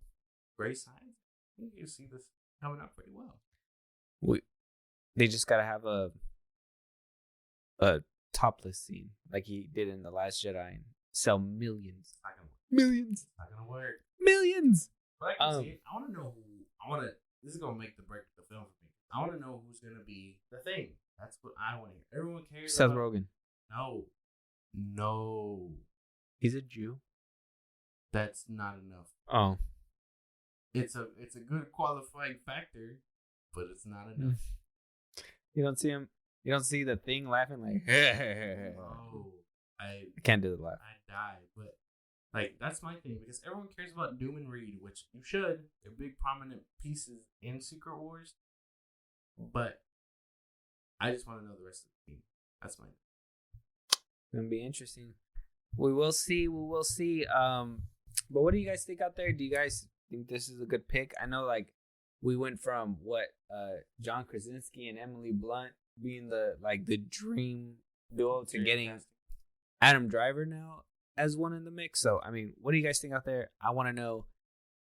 gray sides. I think you see this coming out pretty well. They just gotta have a topless scene like he did in The Last Jedi and sell millions. It's not gonna work. Millions. It's not gonna work. Millions. But I can see it. I want to know who. This is gonna make the break the film for me. I want to know who's gonna be the Thing. That's what I want to hear. Everyone cares. Seth Rogen. No. He's a Jew. That's not enough. Oh. It's a good qualifying factor, but it's not enough. You don't see him. You don't see the Thing laughing like. No, I can't do the laugh. I die, but like that's my thing because everyone cares about Doom and Reed, which you should. They're big prominent pieces in Secret Wars, but I just want to know the rest of the team. That's my. It's gonna be interesting. We will see. But what do you guys think out there? Do you guys think this is a good pick? I know, like, we went from John Krasinski and Emily Blunt being the dream duo to getting Adam Driver now as one in the mix. So, I mean, what do you guys think out there? I want to know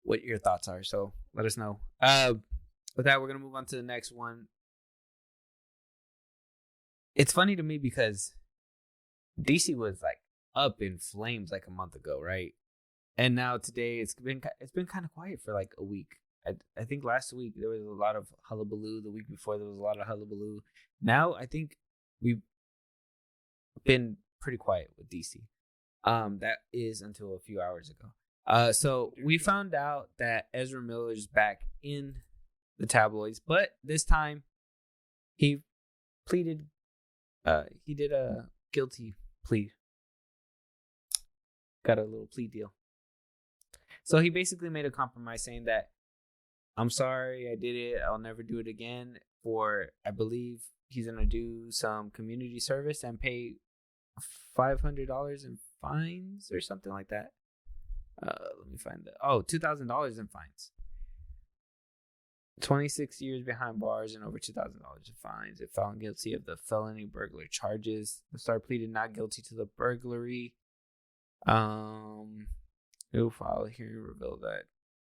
what your thoughts are. So let us know. With that, we're gonna move on to the next one. It's funny to me because DC was like up in flames like a month ago, right? And now today it's been kind of quiet for like a week. I think last week there was a lot of hullabaloo. The week before there was a lot of hullabaloo. Now I think we've been pretty quiet with DC. That is until a few hours ago. So we found out that Ezra Miller's back in the tabloids, but this time he pleaded. He did a guilty plea. Got a little plea deal. So he basically made a compromise saying that I'm sorry, I did it. I'll never do it again. I believe he's going to do some community service and pay $500 in fines or something like that. Let me find that. Oh, $2,000 in fines. 26 years behind bars and over $2,000 in fines. If found guilty of the felony burglary charges, the star pleaded not guilty to the burglary. New file here revealed that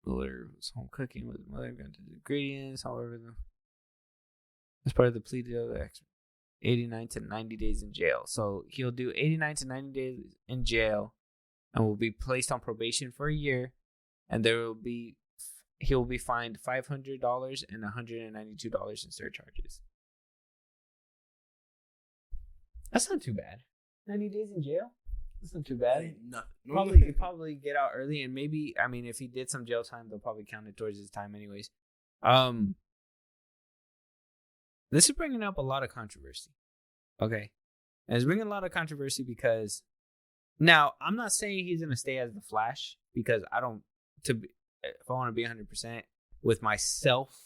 Miller was home cooking with his mother, got the ingredients. However, as part of the plea deal, 89 to 90 days in jail. So he'll do 89 to 90 days in jail, and will be placed on probation for a year, and he'll be fined $500 and $192 in surcharges. That's not too bad. 90 days in jail? That's not too bad. Nothing. Probably get out early, and maybe, I mean, if he did some jail time, they'll probably count it towards his time anyways. This is bringing up a lot of controversy. Okay. And it's bringing a lot of controversy because now I'm not saying he's going to stay as the Flash, because if I want to be 100% with myself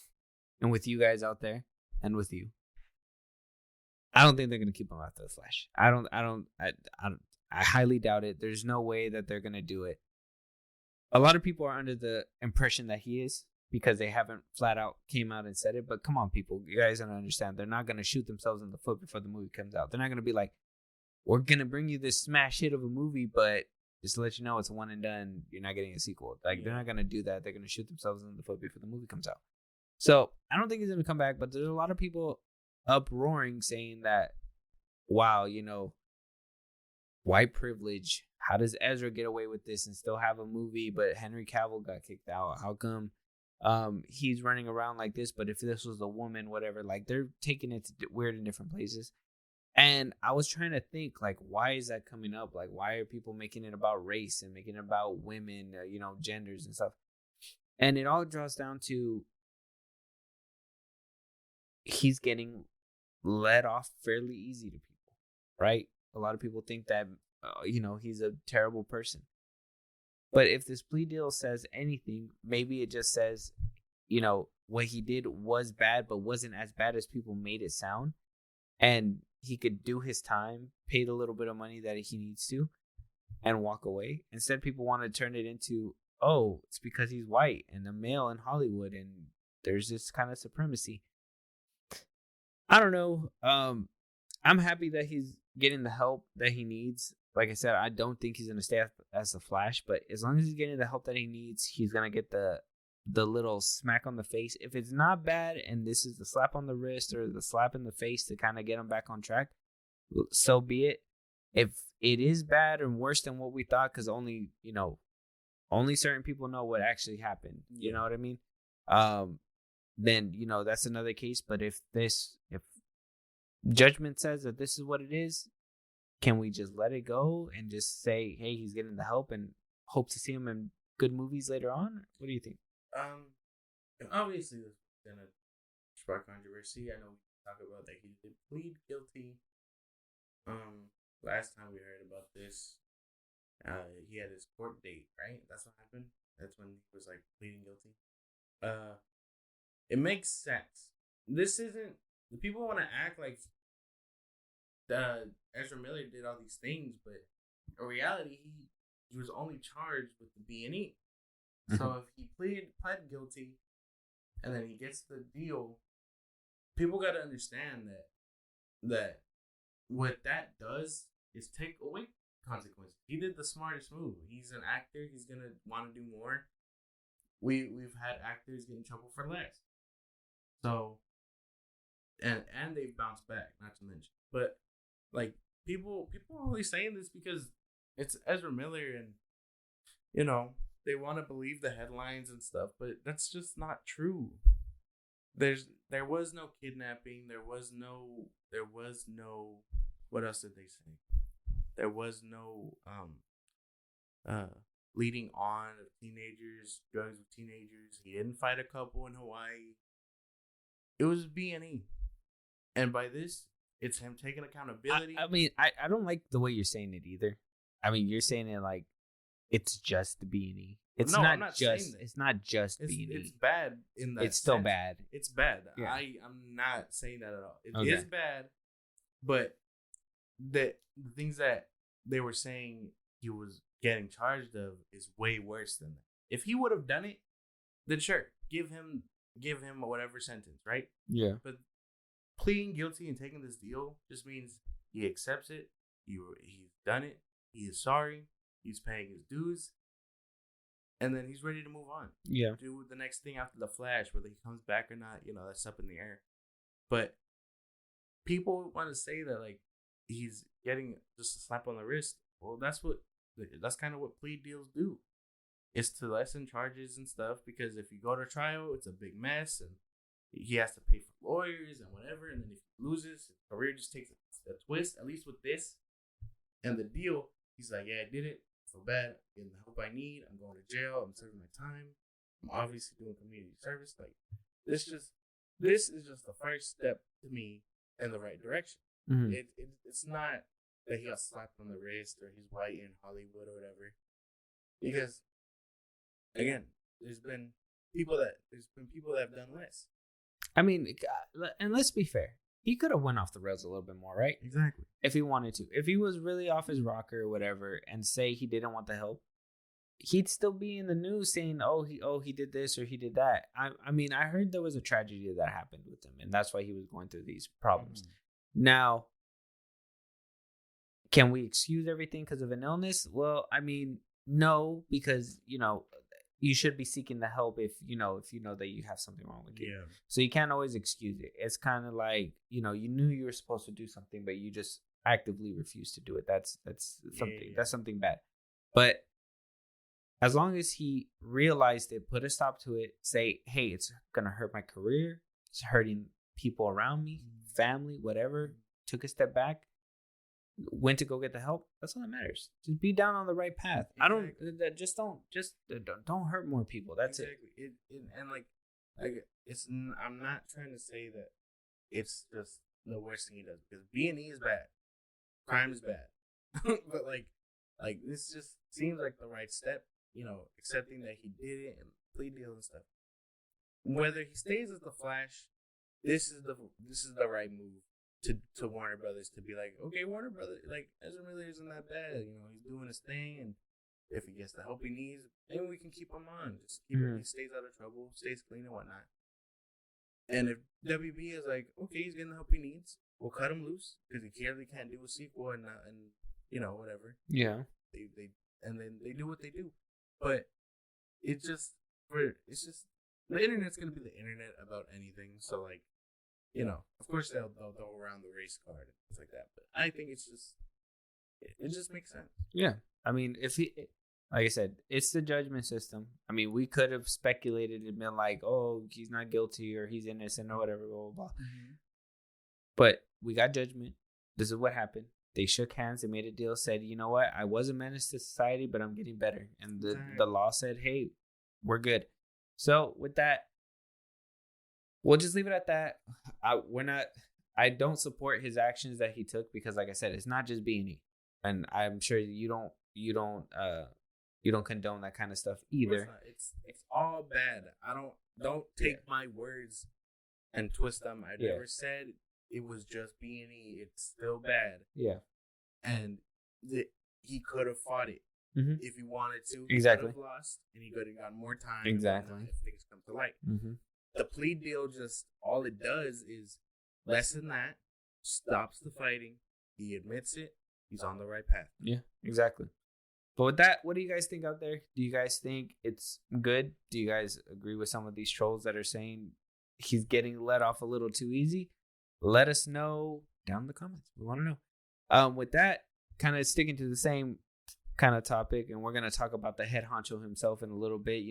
and with you guys out there and with you, I don't think they're going to keep him after the Flash. I highly doubt it. There's no way that they're going to do it. A lot of people are under the impression that he is, because they haven't flat out came out and said it. But come on, people. You guys don't understand. They're not going to shoot themselves in the foot before the movie comes out. They're not going to be like, we're going to bring you this smash hit of a movie, but just to let you know it's a one and done. You're not getting a sequel. They're not going to do that. They're going to shoot themselves in the foot before the movie comes out. So I don't think he's going to come back. But there's a lot of people uproaring saying that wow, white privilege. How does Ezra get away with this and still have a movie, but Henry Cavill got kicked out? How come he's running around like this, but if this was a woman, whatever, like they're taking it to weird in different places. And I was trying to think, like, why is that coming up? Like, why are people making it about race and making it about women, genders and stuff? And it all draws down to he's getting let off fairly easy to people, right? A lot of people think that, he's a terrible person. But if this plea deal says anything, maybe it just says, what he did was bad, but wasn't as bad as people made it sound. And he could do his time, pay the little bit of money that he needs to, and walk away. Instead, people want to turn it into, oh, it's because he's white and a male in Hollywood, and there's this kind of supremacy. I don't know. I'm happy that he's getting the help that he needs. Like I said, I don't think he's going to stay as the Flash, but as long as he's getting the help that he needs, he's going to get the little smack on the face. If it's not bad and this is the slap on the wrist or the slap in the face to kind of get him back on track, so be it. If it is bad and worse than what we thought, because only certain people know what actually happened. You know what I mean? Then, that's another case. But if judgment says that this is what it is, can we just let it go and just say, hey, he's getting the help and hope to see him in good movies later on? What do you think? Obviously, this is gonna spark controversy. I know we talked about that he did plead guilty. Last time we heard about this, he had his court date, right? That's what happened. That's when he was like pleading guilty. It makes sense. This isn't. The people want to act like Ezra Miller did all these things, but in reality, he was only charged with the B&E. So if he pled guilty, and then he gets the deal, people got to understand that what that does is take away consequences. He did the smartest move. He's an actor. He's gonna want to do more. We've had actors get in trouble for less. So, and they've bounced back. Not to mention, but like people are only saying this because it's Ezra Miller, and they want to believe the headlines and stuff, but that's just not true. There was no kidnapping. There was no. What else did they say? There was no leading on of teenagers, drugs with teenagers. He didn't fight a couple in Hawaii. It was B&E, and by this, it's him taking accountability. I mean, I don't like the way you're saying it either. I mean, you're saying it like it's just B&E. It's no, not, I'm not just. saying It's not just B&E. It's bad in that. It's still sense. bad. It's bad. Yeah. I'm not saying that at all. It Okay. is bad, but the things that they were saying he was getting charged of is way worse than that. If he would have done it, then sure, give him whatever sentence, right? Yeah. But pleading guilty and taking this deal just means he accepts it. He's done it. He is sorry. He's paying his dues. And then he's ready to move on. Yeah. Do the next thing after the Flash, whether he comes back or not, that's up in the air. But people want to say that like he's getting just a slap on the wrist. Well, that's kind of what plea deals do. It's to lessen charges and stuff, because if you go to trial, it's a big mess, and he has to pay for lawyers and whatever. And then if he loses, his career just takes a twist. At least with this and the deal, he's like, yeah, I did it. I feel bad. I'm getting the help I need. I'm going to jail. I'm serving my time. I'm obviously doing community service. Like this is just the first step to me in the right direction. Mm-hmm. It's not that he got slapped on the wrist or he's white in Hollywood or whatever. Because again, there's been people that have done less. I mean, and let's be fair. He could have went off the rails a little bit more, right? Exactly. If he wanted to. If he was really off his rocker or whatever and say he didn't want the help, he'd still be in the news saying, he did this or he did that. I mean, I heard there was a tragedy that happened with him, and that's why he was going through these problems. Mm-hmm. Now, can we excuse everything because of an illness? Well, I mean, no, because, you should be seeking the help if you know that you have something wrong with you. Yeah. So you can't always excuse it. It's kind of like, you knew you were supposed to do something, but you just actively refuse to do it. That's something that's something bad. But as long as he realized it, put a stop to it, say, hey, it's gonna hurt my career, it's hurting people around me, family, whatever, took a step back, went to go get the help. That's all that matters. Just be down on the right path. Exactly. Don't hurt more people. That's exactly. it. And like it's. I'm not trying to say that it's just the worst thing he does, because B&E is bad, crime is bad, but like this just seems like the right step. Accepting that he did it and plea deal and stuff. Whether he stays as the Flash, this is the right move to Warner Brothers, to be like, okay, Warner Brothers, like, Ezra Miller isn't that bad. He's doing his thing, and if he gets the help he needs, maybe we can keep him on. Just keep him, he stays out of trouble, stays clean and whatnot. And if WB is like, okay, he's getting the help he needs, we'll cut him loose, because he clearly can't do a sequel and whatever. Yeah. They do what they do. But it's just the internet's gonna be the internet about anything. So like, of course they'll go around the race card and things like that. But I think it just makes sense. Yeah, I mean, if he, like I said, it's the judgment system. I mean, we could have speculated and been like, oh, he's not guilty or he's innocent or whatever, blah blah blah. Mm-hmm. But we got judgment. This is what happened. They shook hands. They made a deal. Said, you know what? I was a menace to society, but I'm getting better. And the law said, hey, we're good. So with that, we'll just leave it at that. I don't support his actions that he took, because, like I said, it's not just B&E, and I'm sure you don't condone that kind of stuff either. It's all bad. Don't take my words and twist them. I never said it was just B&E. It's still bad. Yeah. And he could have fought it if he wanted to. Exactly. He could have lost, and he could have gotten more time. Exactly. If things come to light. Mm-hmm. The plea deal, just all it does is lessen that, stops the fighting. He admits it. He's on the right path. Yeah, exactly. But with that, what do you guys think out there? Do you guys think it's good? Do you guys agree with some of these trolls that are saying he's getting let off a little too easy? Let us know down in the comments. We want to know. With that, kind of sticking to the same kind of topic, and we're going to talk about the head honcho himself in a little bit.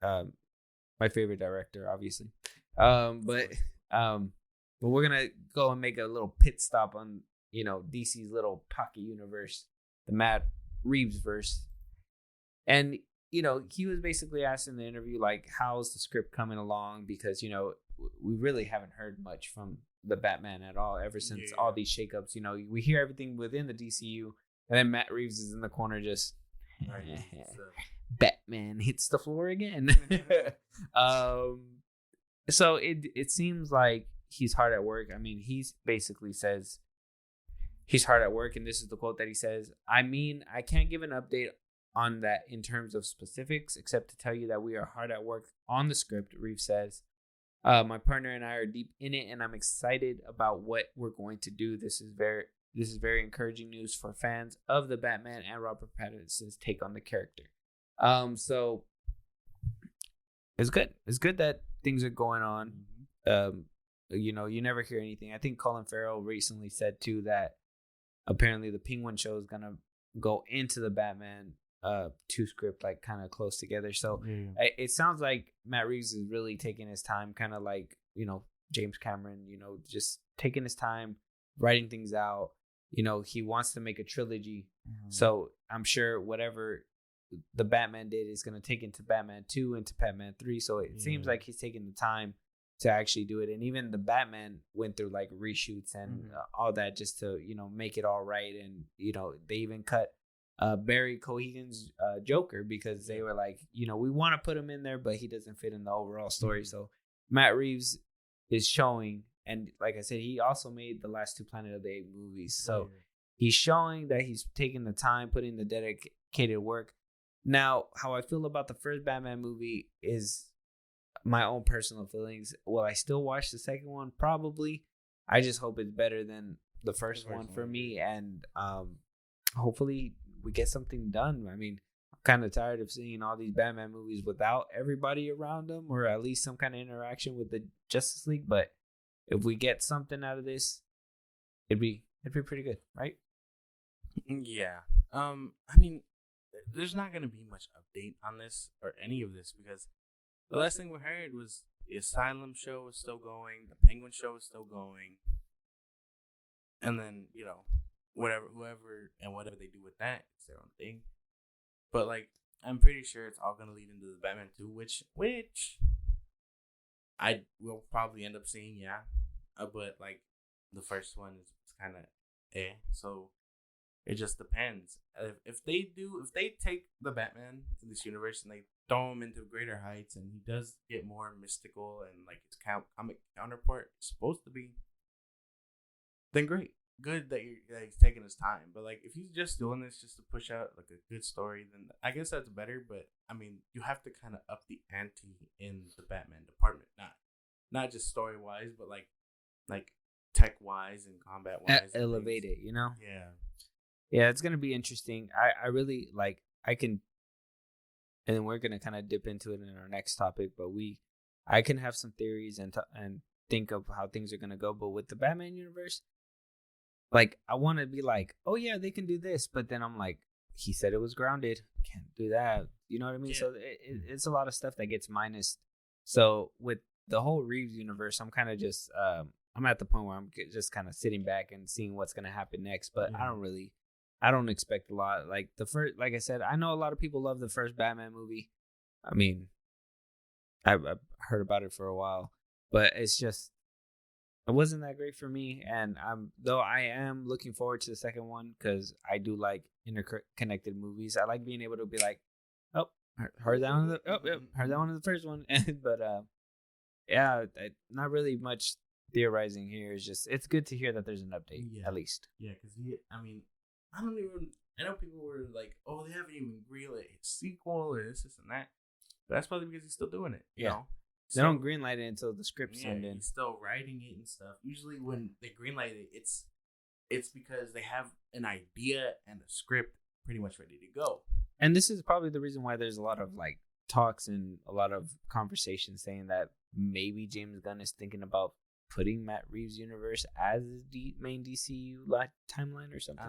My favorite director, obviously. But we're going to go and make a little pit stop on, DC's little pocket universe, the Matt Reeves verse. And, he was basically asked in the interview, like, how's the script coming along? Because, we really haven't heard much from the Batman at all ever since all these shakeups. We hear everything within the DCU, and then Matt Reeves is in the corner just Batman hits the floor again. So it seems like he's hard at work. I mean, he basically says he's hard at work, and this is the quote that he says. I mean, I can't give an update on that in terms of specifics, except to tell you that we are hard at work on the script, Reeves says. My partner and I are deep in it, and I'm excited about what we're going to do. This is very encouraging news for fans of the Batman and Robert Pattinson's take on the character. So it's good. It's good that things are going on. You never hear anything. I think Colin Farrell recently said too that apparently the Penguin show is gonna go into the Batman 2 script, like kind of close together. So it sounds like Matt Reeves is really taking his time, kind of like James Cameron, just taking his time writing things out. He wants to make a trilogy, so I'm sure whatever the Batman did is going to take into Batman 2, into Batman 3. So it seems like he's taking the time to actually do it. And even the Batman went through like reshoots and all that just to make it all right. And they even cut Barry Cohen's Joker, because they were like, we want to put him in there, but he doesn't fit in the overall story. So Matt Reeves is showing, and like I said, he also made the last 2 Planet of the Apes movies. So he's showing that he's taking the time, putting the dedicated work. Now, how I feel about the first Batman movie is my own personal feelings. Will I still watch the second one? Probably. I just hope it's better than the first one for me, and hopefully we get something done. I mean, kind of tired of seeing all these Batman movies without everybody around them, or at least some kind of interaction with the Justice League. But if we get something out of this, it'd be pretty good, right? Yeah. I mean, there's not gonna be much update on this or any of this because the last thing we heard was the Asylum show is still going, the Penguin show is still going, and then whoever they do with that, it's their own thing. But like, I'm pretty sure it's all gonna lead into the Batman 2, which I will probably end up seeing, yeah. But like, the first one is kind of so it just depends. If they take the Batman in this universe and they throw him into greater heights, and he does get more mystical and like his comic counterpart is supposed to be, then great. Good that he's taking his time. But like, if he's just doing this just to push out like a good story, then I guess that's better. But I mean, you have to kind of up the ante in the Batman department, not just story wise, but like tech wise and combat wise. Elevate it, you know? Yeah, it's gonna be interesting. I really like. I can, and then we're gonna kind of dip into it in our next topic. But I can have some theories and think of how things are gonna go. But with the Batman universe, like, I want to be like, oh yeah, they can do this, but then I'm like, he said it was grounded, can't do that. You know what I mean? Yeah. So it's a lot of stuff that gets minused. So with the whole Reeves universe, I'm kind of just I'm at the point where I'm just kind of sitting back and seeing what's gonna happen next. But I don't expect a lot. Like like I said, I know a lot of people love the first Batman movie. I mean, I've heard about it for a while, but it's just, it wasn't that great for me. And I am looking forward to the second one because I do like interconnected movies. I like being able to be like, oh, heard that one in the first one. But yeah, not really much theorizing here. It's just, it's good to hear that there's an update, at least. Yeah, because I know people were like, oh, they haven't even greenlit a sequel or this and that. But that's probably because he's still doing it. You know? They don't greenlight it until the script's turned in. He's still writing it and stuff. Usually when they greenlight it, it's because they have an idea and a script pretty much ready to go. And this is probably the reason why there's a lot of like talks and a lot of conversations saying that maybe James Gunn is thinking about putting Matt Reeves' universe as the main DCU timeline or something.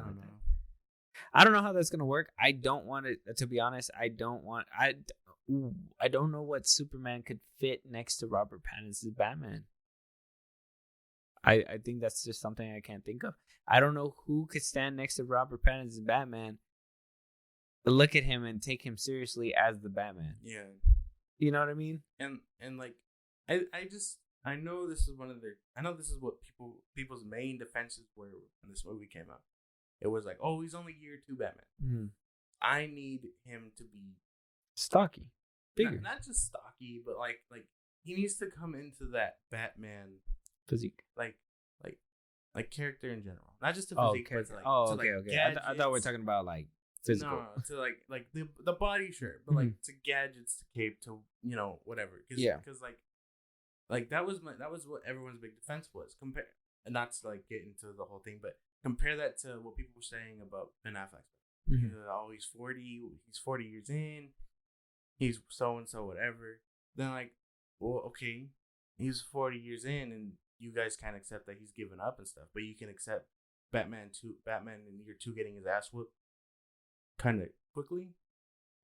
I don't know how that's gonna work. I don't want it, to be honest. I don't know what Superman could fit next to Robert Pattinson's Batman. I think that's just something I can't think of. I don't know who could stand next to Robert Pattinson's Batman, look at him and take him seriously as the Batman. Yeah. You know what I mean? And like, I know this is what people's main defenses were when this movie came out. It was like, oh, he's only year 2 Batman. Mm-hmm. I need him to be stocky, bigger, not just stocky, but like he needs to come into that Batman physique, like character in general, not just the physique. But okay. I thought we were talking about like physical. No, to like the body shirt, but like to gadgets, to cape, to whatever. Because like that was what everyone's big defense was. And not to like get into the whole thing, but compare that to what people were saying about Ben Affleck. Mm-hmm. Oh, he's 40. He's 40 years in. He's so and so, whatever. Then like, well, okay, he's 40 years in, and you guys can't accept that he's given up and stuff, but you can accept Batman in year 2 getting his ass whooped kind of quickly.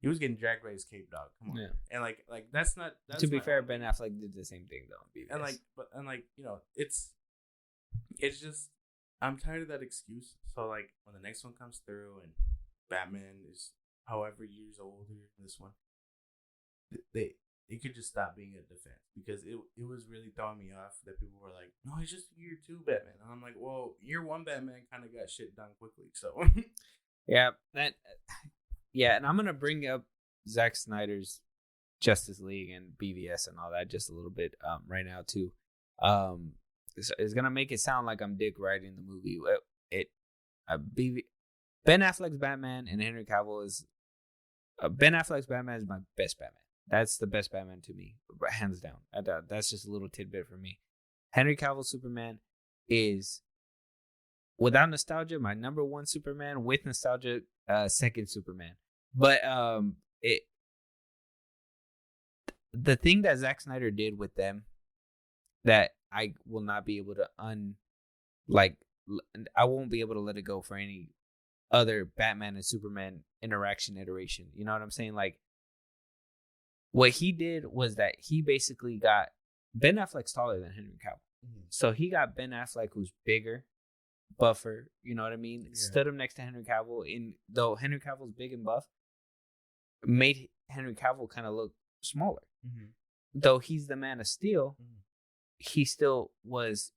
He was getting dragged by his cape, dog. Come on, yeah. And like that's not. To be fair, Ben Affleck did the same thing though. And it's just, I'm tired of that excuse. So like when the next one comes through and Batman is however years older than this one, it could just stop being a defense, because it was really throwing me off that people were like, no, it's just year 2 Batman. And I'm like, well, year 1 Batman kind of got shit done quickly. So yeah, and I'm gonna bring up Zack Snyder's Justice League and BVS and all that just a little bit right now too. It's gonna make it sound like I'm dick riding the movie. Ben Affleck's Batman and Henry Cavill is Ben Affleck's Batman is my best Batman. That's the best Batman to me, hands down. That's just a little tidbit for me. Henry Cavill's Superman is, without nostalgia, my number 1 Superman. With nostalgia, second Superman. But it the thing that Zack Snyder did with them that I will not be able to I won't be able to let it go for any other Batman and Superman interaction iteration. You know what I'm saying? Like, what he did was that he basically got Ben Affleck's taller than Henry Cavill. Mm-hmm. So he got Ben Affleck, who's bigger, buffer, you know what I mean? Yeah. Stood him next to Henry Cavill, though Henry Cavill's big and buff, made Henry Cavill kind of look smaller. Mm-hmm. Though he's the Man of Steel, he still was,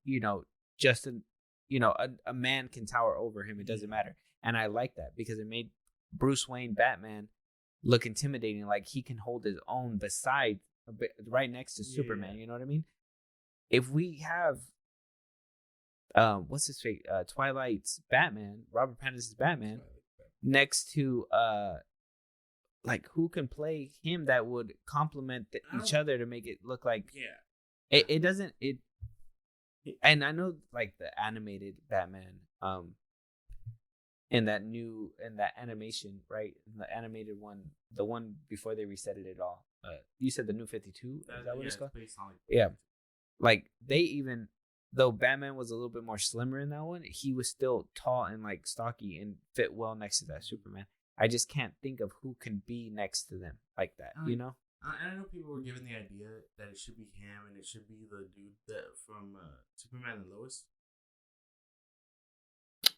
just a man can tower over him. It doesn't matter. And I like that because it made Bruce Wayne Batman look intimidating, like he can hold his own right next to Superman. You know what I mean? If we have what's his face, Twilight's Batman, Robert Pattinson's Batman, next to like who can play him that would complement each other to make it look like it doesn't. And I know, like, the animated Batman, in that animation, right? The animated one, the one before they reset it all. You said the New 52? Is that what it's called? Yeah. Like, though Batman was a little bit more slimmer in that one, he was still tall and, like, stocky and fit well next to that Superman. I just can't think of who can be next to them like that, you know? I know people were given the idea that it should be him and it should be the dude from Superman and Lois.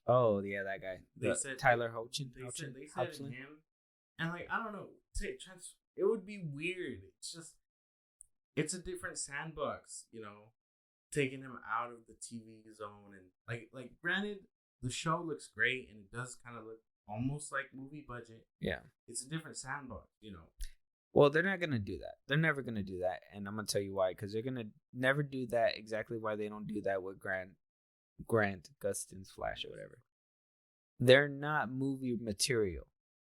Oh yeah, that guy. They said Tyler Hoechlin. They said him, and like I don't know, it would be weird. It's a different sandbox, taking him out of the TV zone and like granted, the show looks great and it does kind of look almost like movie budget. Yeah, it's a different sandbox, Well, they're not going to do that. They're never going to do that. And I'm going to tell you why. Because they're going to never do that exactly why they don't do that with Grant Gustin's Flash or whatever. They're not movie material.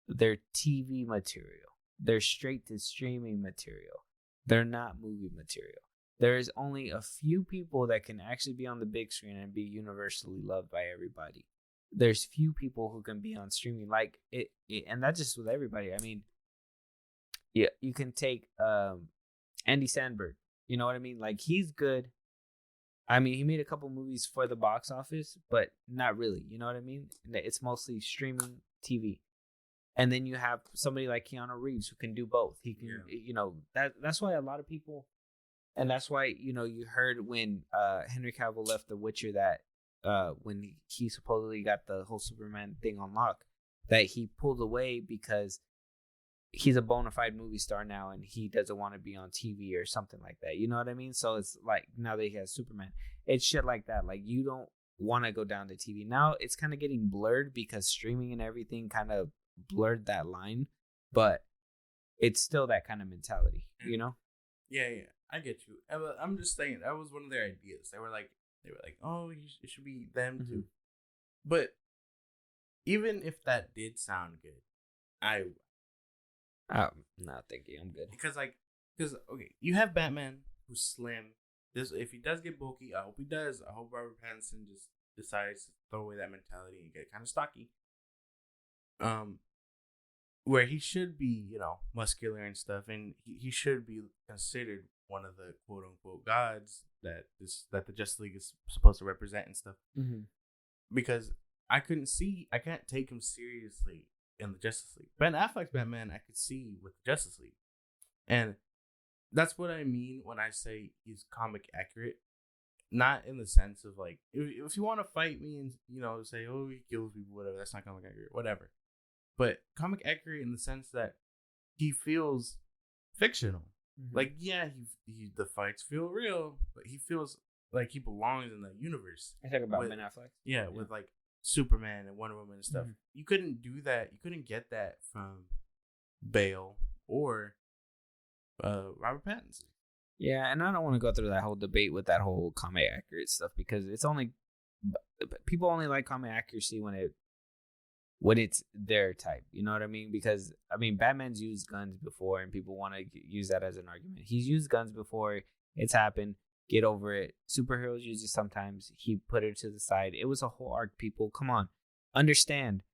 They're TV material. They're straight to streaming material. They're not movie material. There is only a few people that can actually be on the big screen and be universally loved by everybody. There's few people who can be on streaming like it and that's just with everybody. I mean, yeah, you can take Andy Samberg. You know what I mean? Like, he's good. I mean, he made a couple movies for the box office, but not really. You know what I mean? It's mostly streaming TV. And then you have somebody like Keanu Reeves who can do both. He can, that's why a lot of people, and that's why, you heard when Henry Cavill left The Witcher that when he supposedly got the whole Superman thing on lock, that he pulled away because he's a bona fide movie star now and he doesn't want to be on TV or something like that. You know what I mean? So it's like now that he has Superman, it's shit like that. Like, you don't want to go down to TV. Now it's kind of getting blurred because streaming and everything kind of blurred that line, but it's still that kind of mentality, Yeah, I get you. I'm just saying that was one of their ideas. They were like, oh, it should be them too. But even if that did sound good, I'm not thinking I'm good. Because okay, you have Batman who's slim. If he does get bulky, I hope he does. I hope Robert Pattinson just decides to throw away that mentality and get kind of stocky. Where he should be, muscular and stuff, and he should be considered one of the quote unquote gods that the Justice League is supposed to represent and stuff. Mm-hmm. Because I can't take him seriously in the Justice League. Ben Affleck's Batman I could see with the Justice League. And that's what I mean when I say he's comic accurate. Not in the sense of like, if you want to fight me and, say, oh, he kills people, whatever, that's not comic accurate, whatever. But comic accurate in the sense that he feels fictional. Mm-hmm. Like, yeah, the fights feel real, but he feels like he belongs in the universe. I talk about Ben Affleck. Yeah, with like Superman and Wonder Woman and stuff. Mm-hmm. You couldn't do that. You couldn't get that from Bale or Robert Pattinson. Yeah, and I don't want to go through that whole debate with that whole comic accurate stuff because people only like comic accuracy when it's their type. You know what I mean? Because Batman's used guns before, and people want to use that as an argument. He's used guns before. It's happened. Get over it. Superheroes use it sometimes. He put it to the side. It was a whole arc, people. Come on. Understand.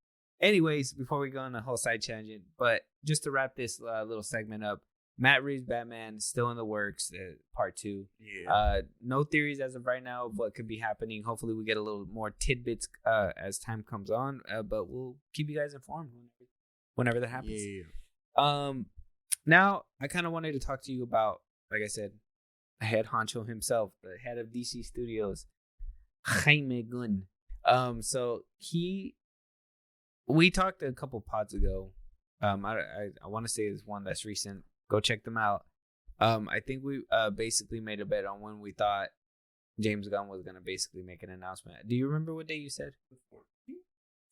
Anyways, before we go on a whole side tangent, but just to wrap this little segment up, Matt Reeves' Batman is still in the works, part 2. Yeah. No theories as of right now of what could be happening. Hopefully, we get a little more tidbits as time comes on, but we'll keep you guys informed whenever that happens. Yeah. Now, I kind of wanted to talk to you about, like I said, the head honcho himself, the head of DC Studios, Jaime Gunn. We talked a couple pods ago. I want to say there's one that's recent. Go check them out. I think we basically made a bet on when we thought James Gunn was gonna basically make an announcement. Do you remember what day you said?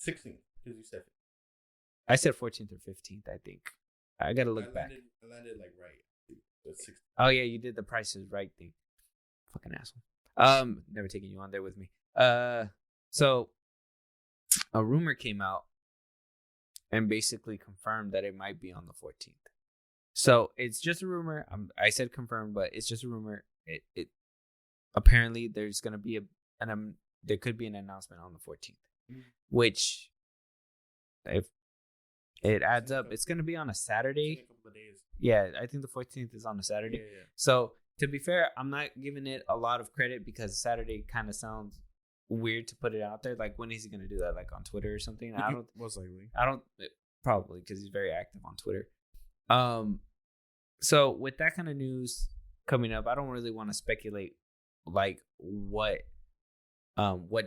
16th, because you said it. I said 14th or 15th. I think. I gotta look back. I landed like right. Oh yeah, you did the Price is Right thing. Fucking asshole. Never taking you on there with me. So a rumor came out and basically confirmed that it might be on the 14th. So it's just a rumor. I said confirmed, but it's just a rumor. It apparently there's gonna be there could be an announcement on the 14th, which if it adds up, it's gonna be on a Saturday. A couple of days. Yeah, I think the 14th is on a Saturday. Yeah. So to be fair, I'm not giving it a lot of credit because Saturday kind of sounds weird to put it out there. Like, when is he gonna do that? Like on Twitter or something? Most likely. Probably because he's very active on Twitter. So with that kind of news coming up, I don't really want to speculate like what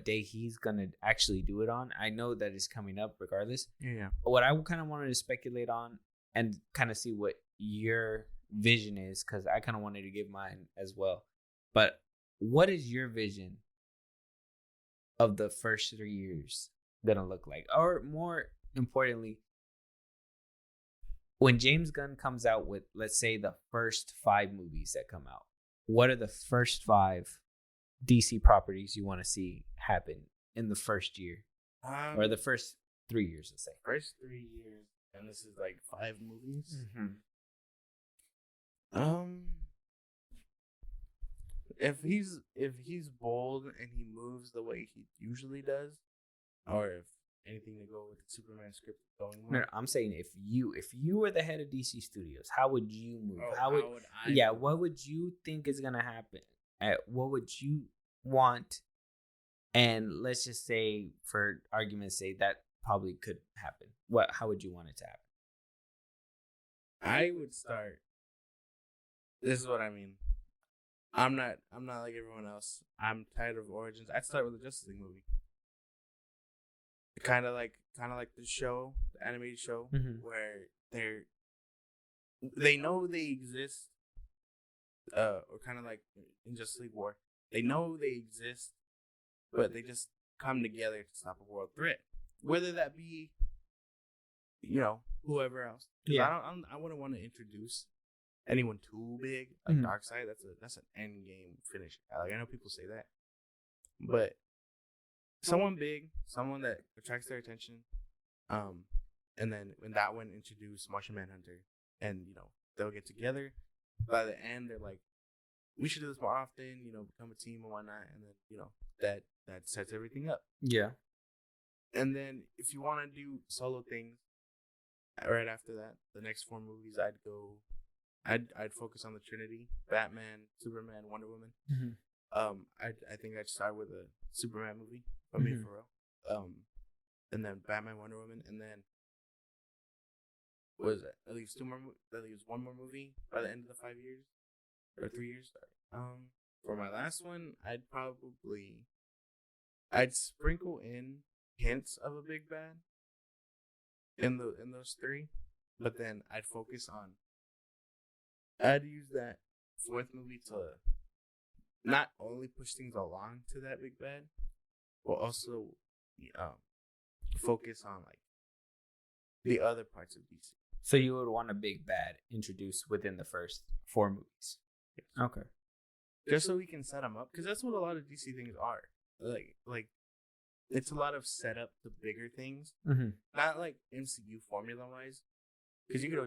day he's gonna actually do it on. I know that it's coming up regardless. Yeah. What I kind of wanted to speculate on and kind of see what your vision is, because I kind of wanted to give mine as well. But what is your vision of the first 3 years gonna look like? Or more importantly, when James Gunn comes out with, let's say, the first 5 movies that come out, what are the first 5 DC properties you want to see happen in the first year? Or the first 3 years, let's say. First 3 years, and this is like 5 movies. If he's bold and he moves the way he usually does, or if anything to go with the Superman script going on. No, I'm saying if you were the head of DC Studios, how would you move? How would I? Yeah, what would you think is gonna happen? What would you want? And let's just say, for argument's sake, that probably could happen. How would you want it to happen? I would start. This is what I mean. I'm not like everyone else. I'm tired of Origins. I'd start with the Justice League movie. Kind of like the show, the animated show, where they know they exist, or kind of like in Justice League War, they know they exist, but they just come together to stop a world threat, whether that be, whoever else. Yeah, I wouldn't want to introduce anyone too big like Darkseid. That's an end game finish. Like, I know people say that, but someone big, someone that attracts their attention, and then when that one introduced Martian Manhunter, and they'll get together. By the end, they're like, we should do this more often. Become a team and whatnot, and then that sets everything up. Yeah. And then if you want to do solo things, right after that, the next 4 movies, I'd focus on the Trinity: Batman, Superman, Wonder Woman. I think I'd start with a Superman movie. For real. And then Batman, Wonder Woman, and then what is it? That leaves 1 more movie by the end of the 5 years or 3 years. For my last one, I'd sprinkle in hints of a big bad in those 3, but then I'd use that 4th movie to not only push things along to that big bad, but also focus on like the other parts of DC. So you would want a big bad introduced within the first 4 movies. Yes. Okay. Just so we can set them up, because that's what a lot of DC things are. Like it's a lot of setup to bigger things, not like MCU formula wise. Because you could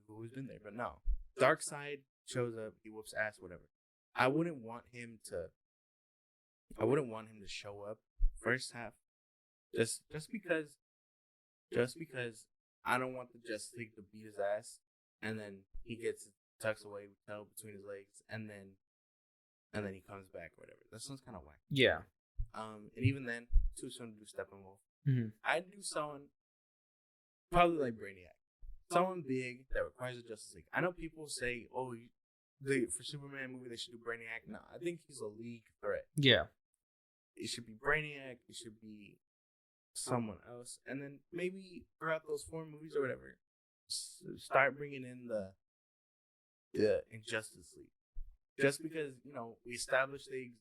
always been there, but no. Darkseid shows up, he whoops ass, whatever. I wouldn't want him to show up first half, just just because I don't want the Justice League to beat his ass, and then he gets tucks away with tail between his legs, and then he comes back or whatever. That sounds kind of whack. Yeah. And even then, too soon to do Steppenwolf. Mm-hmm. I'd do someone probably like Brainiac, someone big that requires a Justice League. I know people say, "Oh, for Superman movie they should do Brainiac." No, I think he's a league threat. Yeah. It should be Brainiac. It should be someone else, and then maybe throughout those 4 movies or whatever, start bringing in the Injustice League. Just because we established the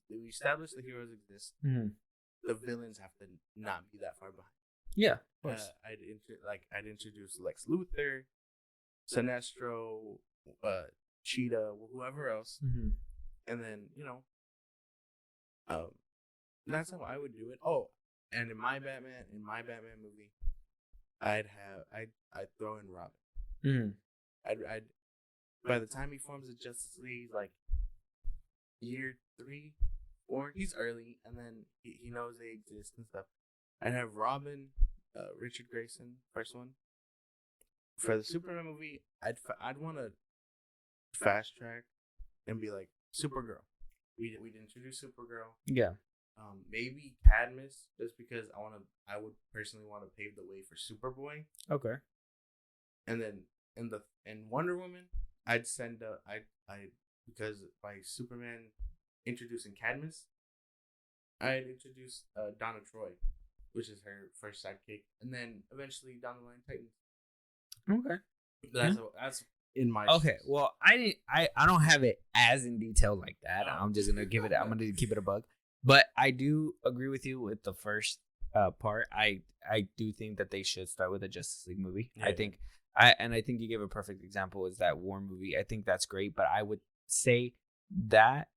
heroes exist, the villains have to not be that far behind. Yeah, I'd introduce Lex Luthor, Sinestro, Cheetah, whoever else, and then that's how I would do it. Oh, and in my Batman movie, I'd throw in Robin. I'd by the time he forms the Justice League, like year 3, 4, he's early, and then he knows they exist and stuff. I'd have Robin, Richard Grayson, first one. For the Superman movie, I'd want to fast track and be like Supergirl. We'd introduce Supergirl. Yeah. Maybe Cadmus, just because I would personally want to pave the way for Superboy. Okay. And then in Wonder Woman, I'd send because by Superman introducing Cadmus, I'd introduce Donna Troy, which is her first sidekick, and then eventually down the line Titans. Okay. That's in my okay. Well, I don't have it as in detail like that. I'm just gonna give it. I'm gonna keep it a bug. But I do agree with you with the first part. I do think that they should start with a Justice League movie. Yeah. I think you gave a perfect example is that War movie. I think that's great, but I would say that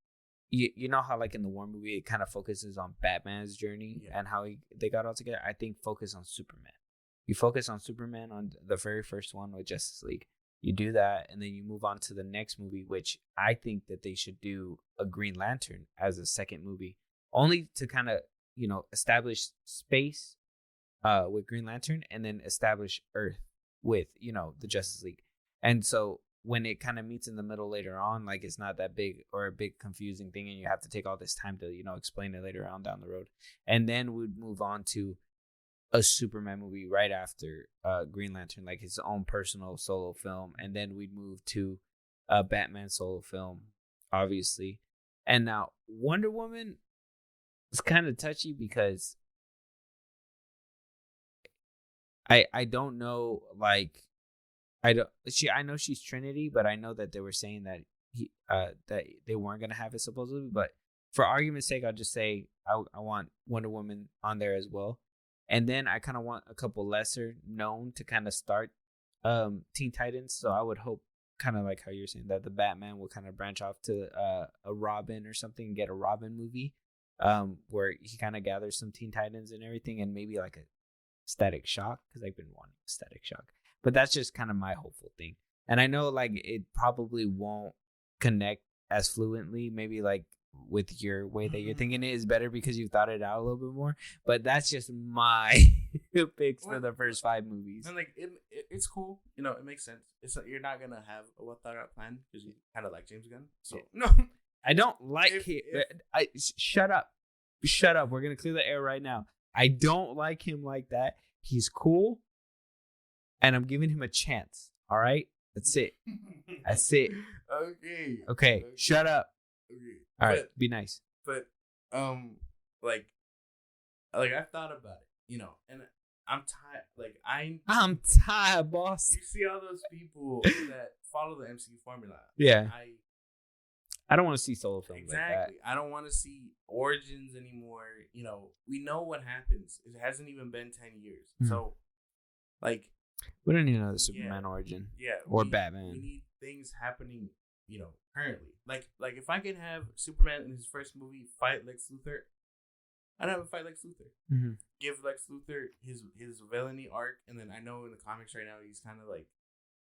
you know how like in the War movie it kind of focuses on Batman's journey and how they got all together. I think focus on Superman. You focus on Superman on the very first one with Justice League. You do that, and then you move on to the next movie, which I think that they should do a Green Lantern as a second movie. Only to kind of, establish space with Green Lantern and then establish Earth with, the Justice League. And so when it kind of meets in the middle later on, like it's not that big or a big confusing thing and you have to take all this time to, explain it later on down the road. And then we'd move on to a Superman movie right after Green Lantern, like his own personal solo film. And then we'd move to a Batman solo film, obviously. And now Wonder Woman... it's kind of touchy because I don't know, like I know she's Trinity, but I know that they were saying that that they weren't gonna have it supposedly. But for argument's sake, I'll just say I want Wonder Woman on there as well, and then I kind of want a couple lesser known to kind of start Teen Titans. So I would hope, kind of like how you're saying, that the Batman will kind of branch off to a Robin or something and get a Robin movie. Where he kind of gathers some Teen Titans and everything, and maybe like a Static Shock, because I've been wanting a Static Shock. But that's just kind of my hopeful thing. And I know like it probably won't connect as fluently, maybe like with your way that you're thinking it is better because you've thought it out a little bit more. But that's just my picks for the first 5 movies. And like it's cool, it makes sense. It's you're not gonna have a well thought out plan because you kind of like James Gunn. So no. I don't like him. Shut up. We're going to clear the air right now. I don't like him like that. He's cool. And I'm giving him a chance. All right? That's it. Okay. Shut up. Okay. All right. Be nice. But, like I've thought about it, and I'm tired. I'm tired, boss. You see all those people that follow the MCU formula. Yeah. I don't want to see solo films exactly. Like that. I don't want to see origins anymore. We know what happens. It hasn't even been 10 years. Mm-hmm. So, like... we don't need another Superman origin. Yeah. Or Batman. We need things happening, currently. Like if I could have Superman in his first movie fight Lex Luthor, I'd have him fight Lex Luthor. Mm-hmm. Give Lex Luthor his villainy arc, and then I know in the comics right now he's kind of like...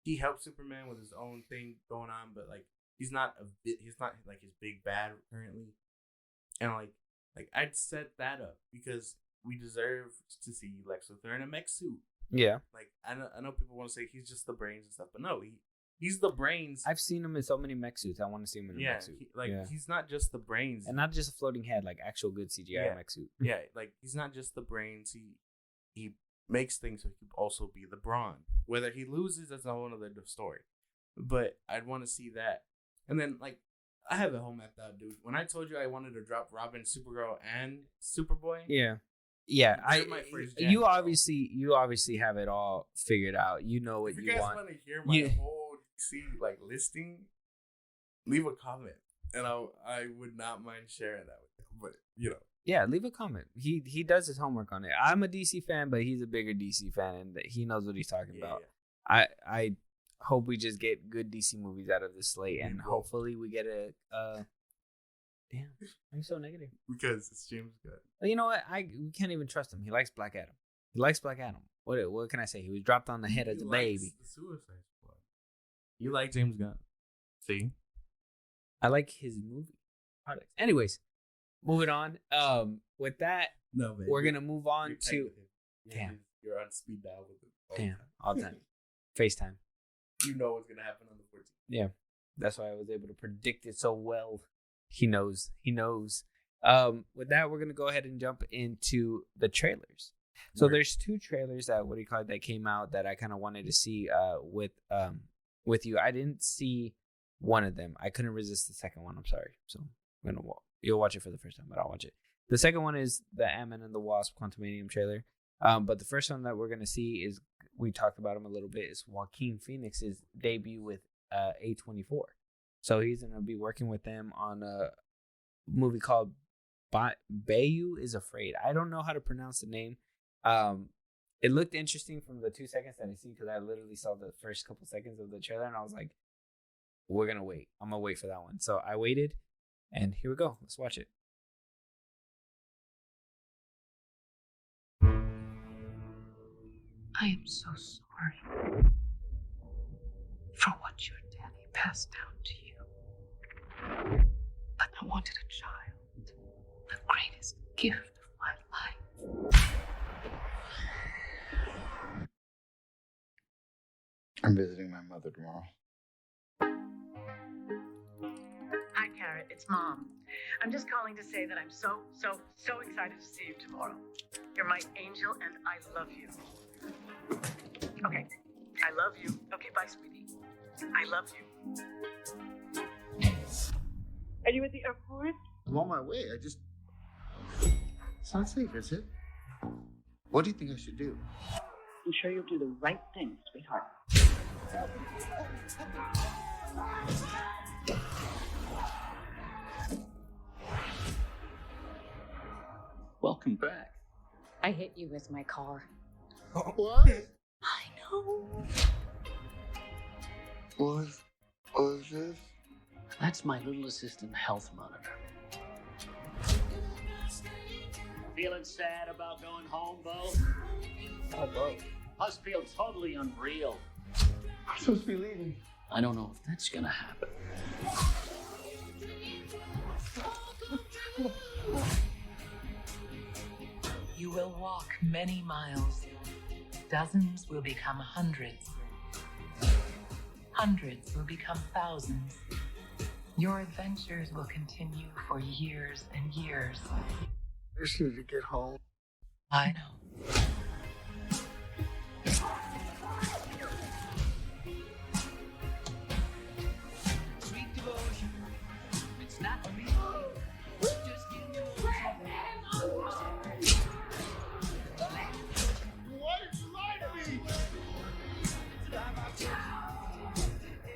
he helps Superman with his own thing going on, but like... he's not like his big bad currently, and like I'd set that up because we deserve to see Lex Luthor in a mech suit. Yeah. Like I know people want to say he's just the brains and stuff, but no, he's the brains. I've seen him in so many mech suits. I want to see him in a mech suit. He's not just the brains, and not just a floating head, like actual good CGI mech suit. Yeah, like he's not just the brains. He makes things so he can also be the brawn. Whether he loses, that's a whole other story. But I'd want to see that. And then, like, I have it home mapped out, dude. When I told you I wanted to drop Robin, Supergirl, and Superboy, yeah. You obviously have it all figured out. You know what you want. If you guys want to hear my whole DC listing, leave a comment, and I would not mind sharing that with you. But yeah, leave a comment. He does his homework on it. I'm a DC fan, but he's a bigger DC fan, and he knows what he's talking about. Yeah. I hope we just get good DC movies out of this slate, and hopefully we get a. Damn, I'm so negative. Because it's James Gunn. Well, you know what? We can't even trust him. He likes Black Adam. What can I say? He was dropped on the head as a baby. The Suicide Squad. You like James Gunn? See, I like his movie products. Anyways, moving on. With that, we're gonna move on to. Damn, you're on speed dial with him. Damn, all the time. FaceTime. You know what's gonna happen on the 14th. Yeah, that's why I was able to predict it so well. He knows. With that, we're gonna go ahead and jump into the trailers. So there's two trailers that came out that I kind of wanted to see with you. I didn't see one of them. I couldn't resist the second one. I'm sorry. So you'll watch it for the first time, but I'll watch it. The second one is the Ant-Man and the Wasp Quantumanium trailer. But the first one that we're gonna see is, we talked about him a little bit, is Joaquin Phoenix's debut with A24. So he's going to be working with them on a movie called Bayou is Afraid. I don't know how to pronounce the name. It looked interesting from the 2 seconds that I see, because I literally saw the first couple seconds of the trailer and I was like, we're going to wait. I'm going to wait for that one. So I waited, and here we go. Let's watch it. I am so sorry for what your daddy passed down to you. But I wanted a child, the greatest gift of my life. I'm visiting my mother tomorrow. Hi, Carrot. It's Mom. I'm just calling to say that I'm so excited to see you tomorrow. You're my angel, and I love you. Okay. I love you. Okay, bye, sweetie. I love you. Are you at the airport? I'm on my way. It's not safe, is it? What do you think I should do? I'm sure you'll do the right thing, sweetheart. Welcome back. I hit you with my car. What? I know. What was this? That's my little assistant health monitor. Feeling sad about going home, Bo? Oh, Bo. Must feel totally unreal. I'm supposed to be leaving. I don't know if that's gonna happen. You will walk many miles. Dozens will become hundreds. Hundreds will become thousands. Your adventures will continue for years and years. I just need to get home. I know.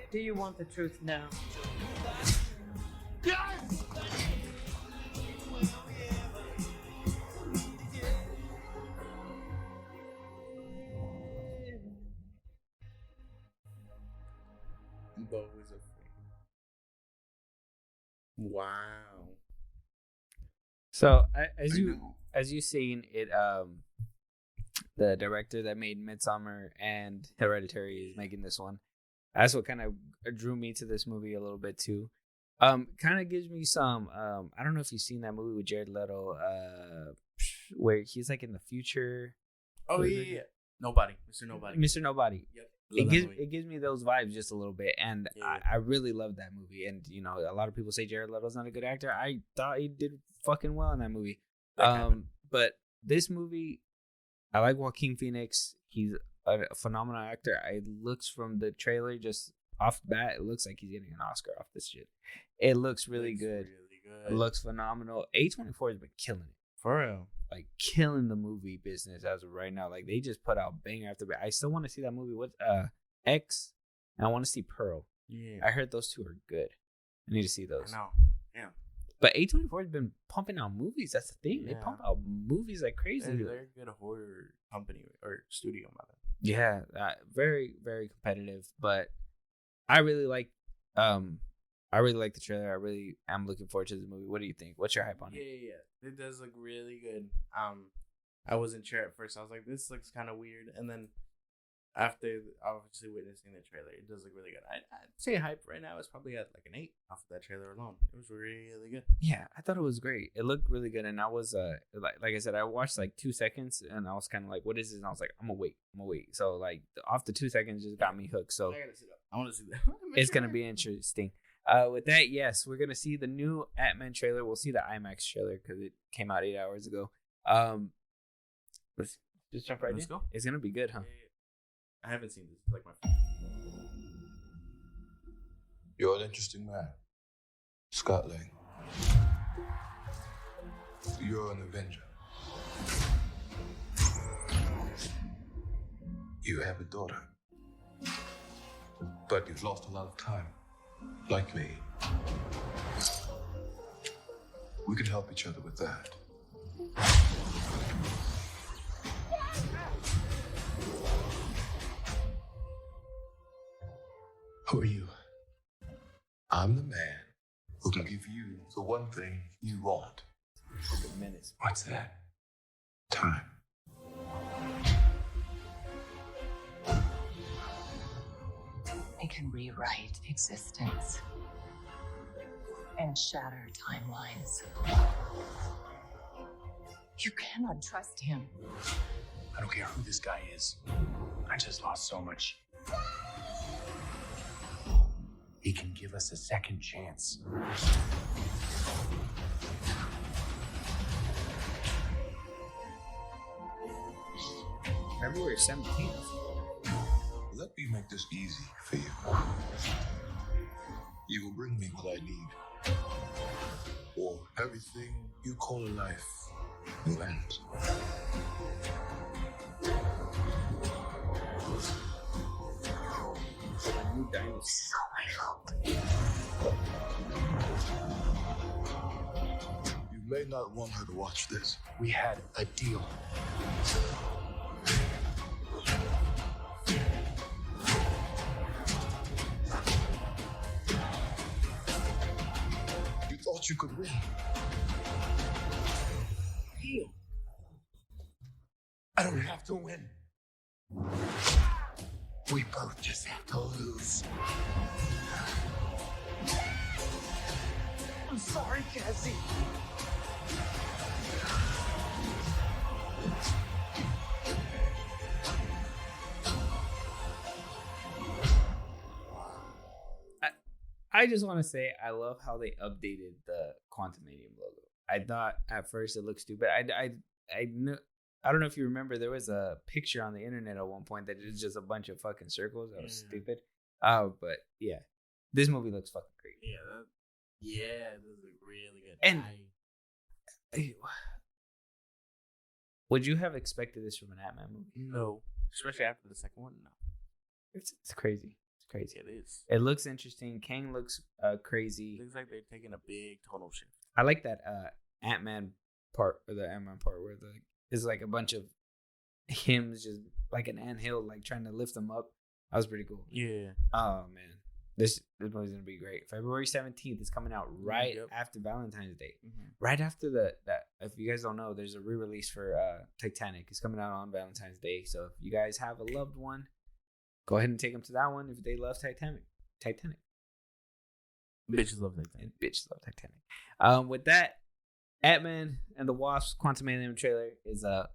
Do you want the truth now? Yes! Bo is afraid. Wow. So as you seen it, the director that made Midsommar and Hereditary is making this one. That's what kind of drew me to this movie a little bit too. Kind of gives me some. I don't know if you've seen that movie with Jared Leto, where he's like in the future. Oh yeah. Nobody, Mr. Nobody. Mr. Nobody. Yep. It gives me those vibes just a little bit, and Yeah. I really love that movie. And you know, a lot of people say Jared Leto's not a good actor. I thought he did fucking well in that movie. But this movie, I like Joaquin Phoenix. He's a phenomenal actor. It looks from the trailer just off the bat, it looks like he's getting an Oscar off this shit. It looks really good. It looks phenomenal. A24 has been killing it. For real. Like killing the movie business as of right now. Like they just put out banger after banger. I still want to see that movie with X, and I want to see Pearl. Yeah. I heard those two are good. I need to see those. I know. Yeah. But A24 has been pumping out movies. That's the thing. Yeah. They pump out movies like crazy. They're a good horror company or studio, mother. Yeah, very very competitive. But I really like the trailer. I really am looking forward to the movie. What do you think? What's your hype on it? Yeah. It does look really good. I wasn't sure at first. I was like, this looks kind of weird, and then after obviously witnessing the trailer, it does look really good. I'd say hype right now is probably at like an 8 off of that trailer alone. It was really good. Yeah, I thought it was great. It looked really good, and I was like I said, I watched like 2 seconds, and I was kind of like, "What is this?" And I was like, "I'm gonna wait." So like off the 2 seconds just got me hooked. So I gotta sit up. I want to see that. it's gonna be interesting. With that, yes, we're gonna see the new Ant-Man trailer. We'll see the IMAX trailer because it came out 8 hours ago. Let's just jump right in. Go. It's gonna be good, huh? Yeah. I haven't seen this. It's like my. You're an interesting man, Scott Lang. You're an Avenger. You have a daughter, but you've lost a lot of time, like me. We can help each other with that. Who are you? I'm the man who can give you the one thing you want. Minutes. What's that? Time. It can rewrite existence and shatter timelines. You cannot trust him. I don't care who this guy is. I just lost so much. He can give us a second chance. February 17th. Let me make this easy for you. You will bring me what I need, or everything you call a life will end. New dynasty. This is all my fault. You may not want her to watch this. We had a deal. You thought you could win. Deal. I don't have to win. We both just have to lose. I'm sorry, Cassie. I just want to say I love how they updated the Quantumanium logo. I thought at first it looked stupid. I don't know if you remember, there was a picture on the internet at one point that is just a bunch of fucking circles. That was stupid. But yeah, this movie looks fucking great. It does look really good. And would you have expected this from an Ant-Man movie? No, especially after the second one. No, It's crazy. It's crazy. it is. It looks interesting. Kang looks crazy. It looks like they're taking a big tonal shift. I like that Ant-Man part, or the Ant-Man part where it's like a bunch of hymns, just like an anthill, like trying to lift them up. That was pretty cool. Yeah. Oh man, this movie's gonna be great. February 17th is coming out right after Valentine's Day. Mm-hmm. Right after that. If you guys don't know, there's a re-release for Titanic. It's coming out on Valentine's Day. So if you guys have a loved one, go ahead and take them to that one if they love Titanic. Bitches love Titanic. And bitches love Titanic. With that, Ant-Man and the Wasp Quantumanium trailer is a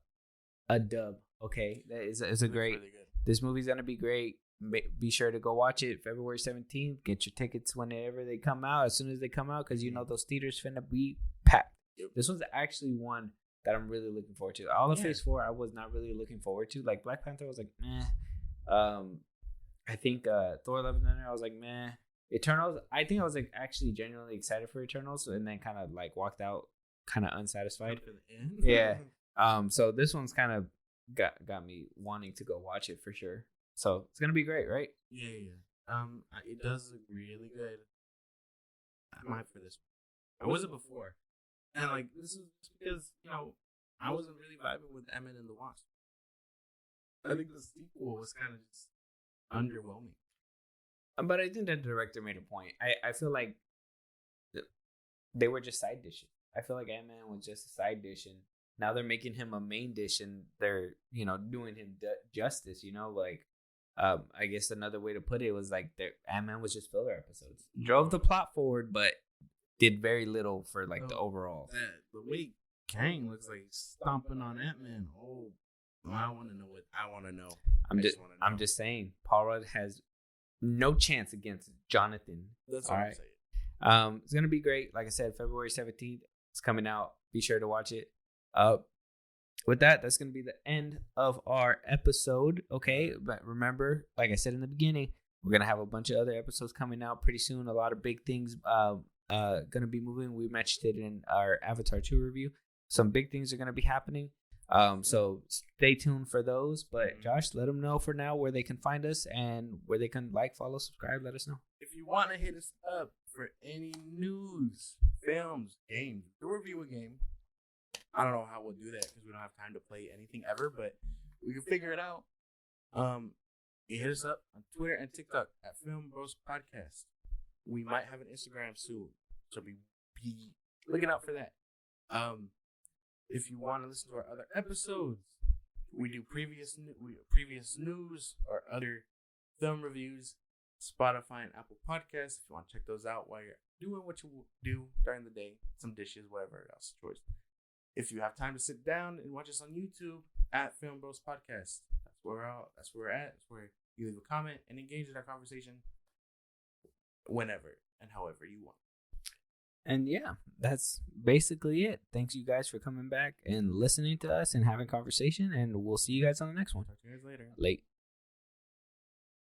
dub Okay, that is a great. Really good. This movie's gonna be great. Be sure to go watch it February 17th. Get your tickets whenever they come out, as soon as they come out, because you know those theaters finna be packed. Yep. This was actually one that I'm really looking forward to. All of Phase 4, I was not really looking forward to. Like Black Panther, I was like, meh. I think Thor: Love and Thunder, I was like, meh. Eternals, I think I was like actually genuinely excited for Eternals, and then kind of like walked out kind of unsatisfied. Yeah. So this one's kind of got me wanting to go watch it for sure. So it's gonna be great, right? Yeah. It does look really good. I'm hyped for this one. I wasn't before, and like this is just because I wasn't really vibing with Emmett and the Wasp. I think the sequel was kind of just underwhelming. But I think the director made a point. I feel like they were just side dishes. I feel like Ant-Man was just a side dish, and now they're making him a main dish, and they're doing him justice. Like I guess another way to put it was like Ant-Man was just filler episodes. Drove the plot forward, but did very little for like the overall. The way Kang looks like he's stomping on Ant-Man. Oh, I want to know what I want to know. I'm just saying, Paul Rudd has no chance against Jonathan. That's what I'm saying. It's gonna be great. Like I said, February 17th, it's coming out. Be sure to watch it. With that's gonna be the end of our episode. Okay, but remember, like I said in the beginning, we're gonna have a bunch of other episodes coming out pretty soon. A lot of big things gonna be moving. We mentioned it in our Avatar 2 review. Some big things are gonna be happening. So stay tuned for those. But Josh, let them know for now where they can find us and where they can follow, subscribe. Let us know. If you want to hit us up for any news, films, games, to review a game. I don't know how we'll do that because we don't have time to play anything ever, but we can figure it out. You hit us up on Twitter and TikTok at Film Bros Podcast. We might have an Instagram soon, so be looking out for that. If you want to listen to our other episodes, we do previous news or other film reviews, Spotify and Apple Podcasts. If you want to check those out while you're doing what you do during the day, some dishes, whatever else choice. If you have time to sit down and watch us on YouTube at Film Bros Podcast, that's where we're at. That's where you leave a comment and engage in our conversation whenever and however you want. And yeah, that's basically it. Thanks you guys for coming back and listening to us and having conversation. And we'll see you guys on the next one. Talk to you guys later. Late.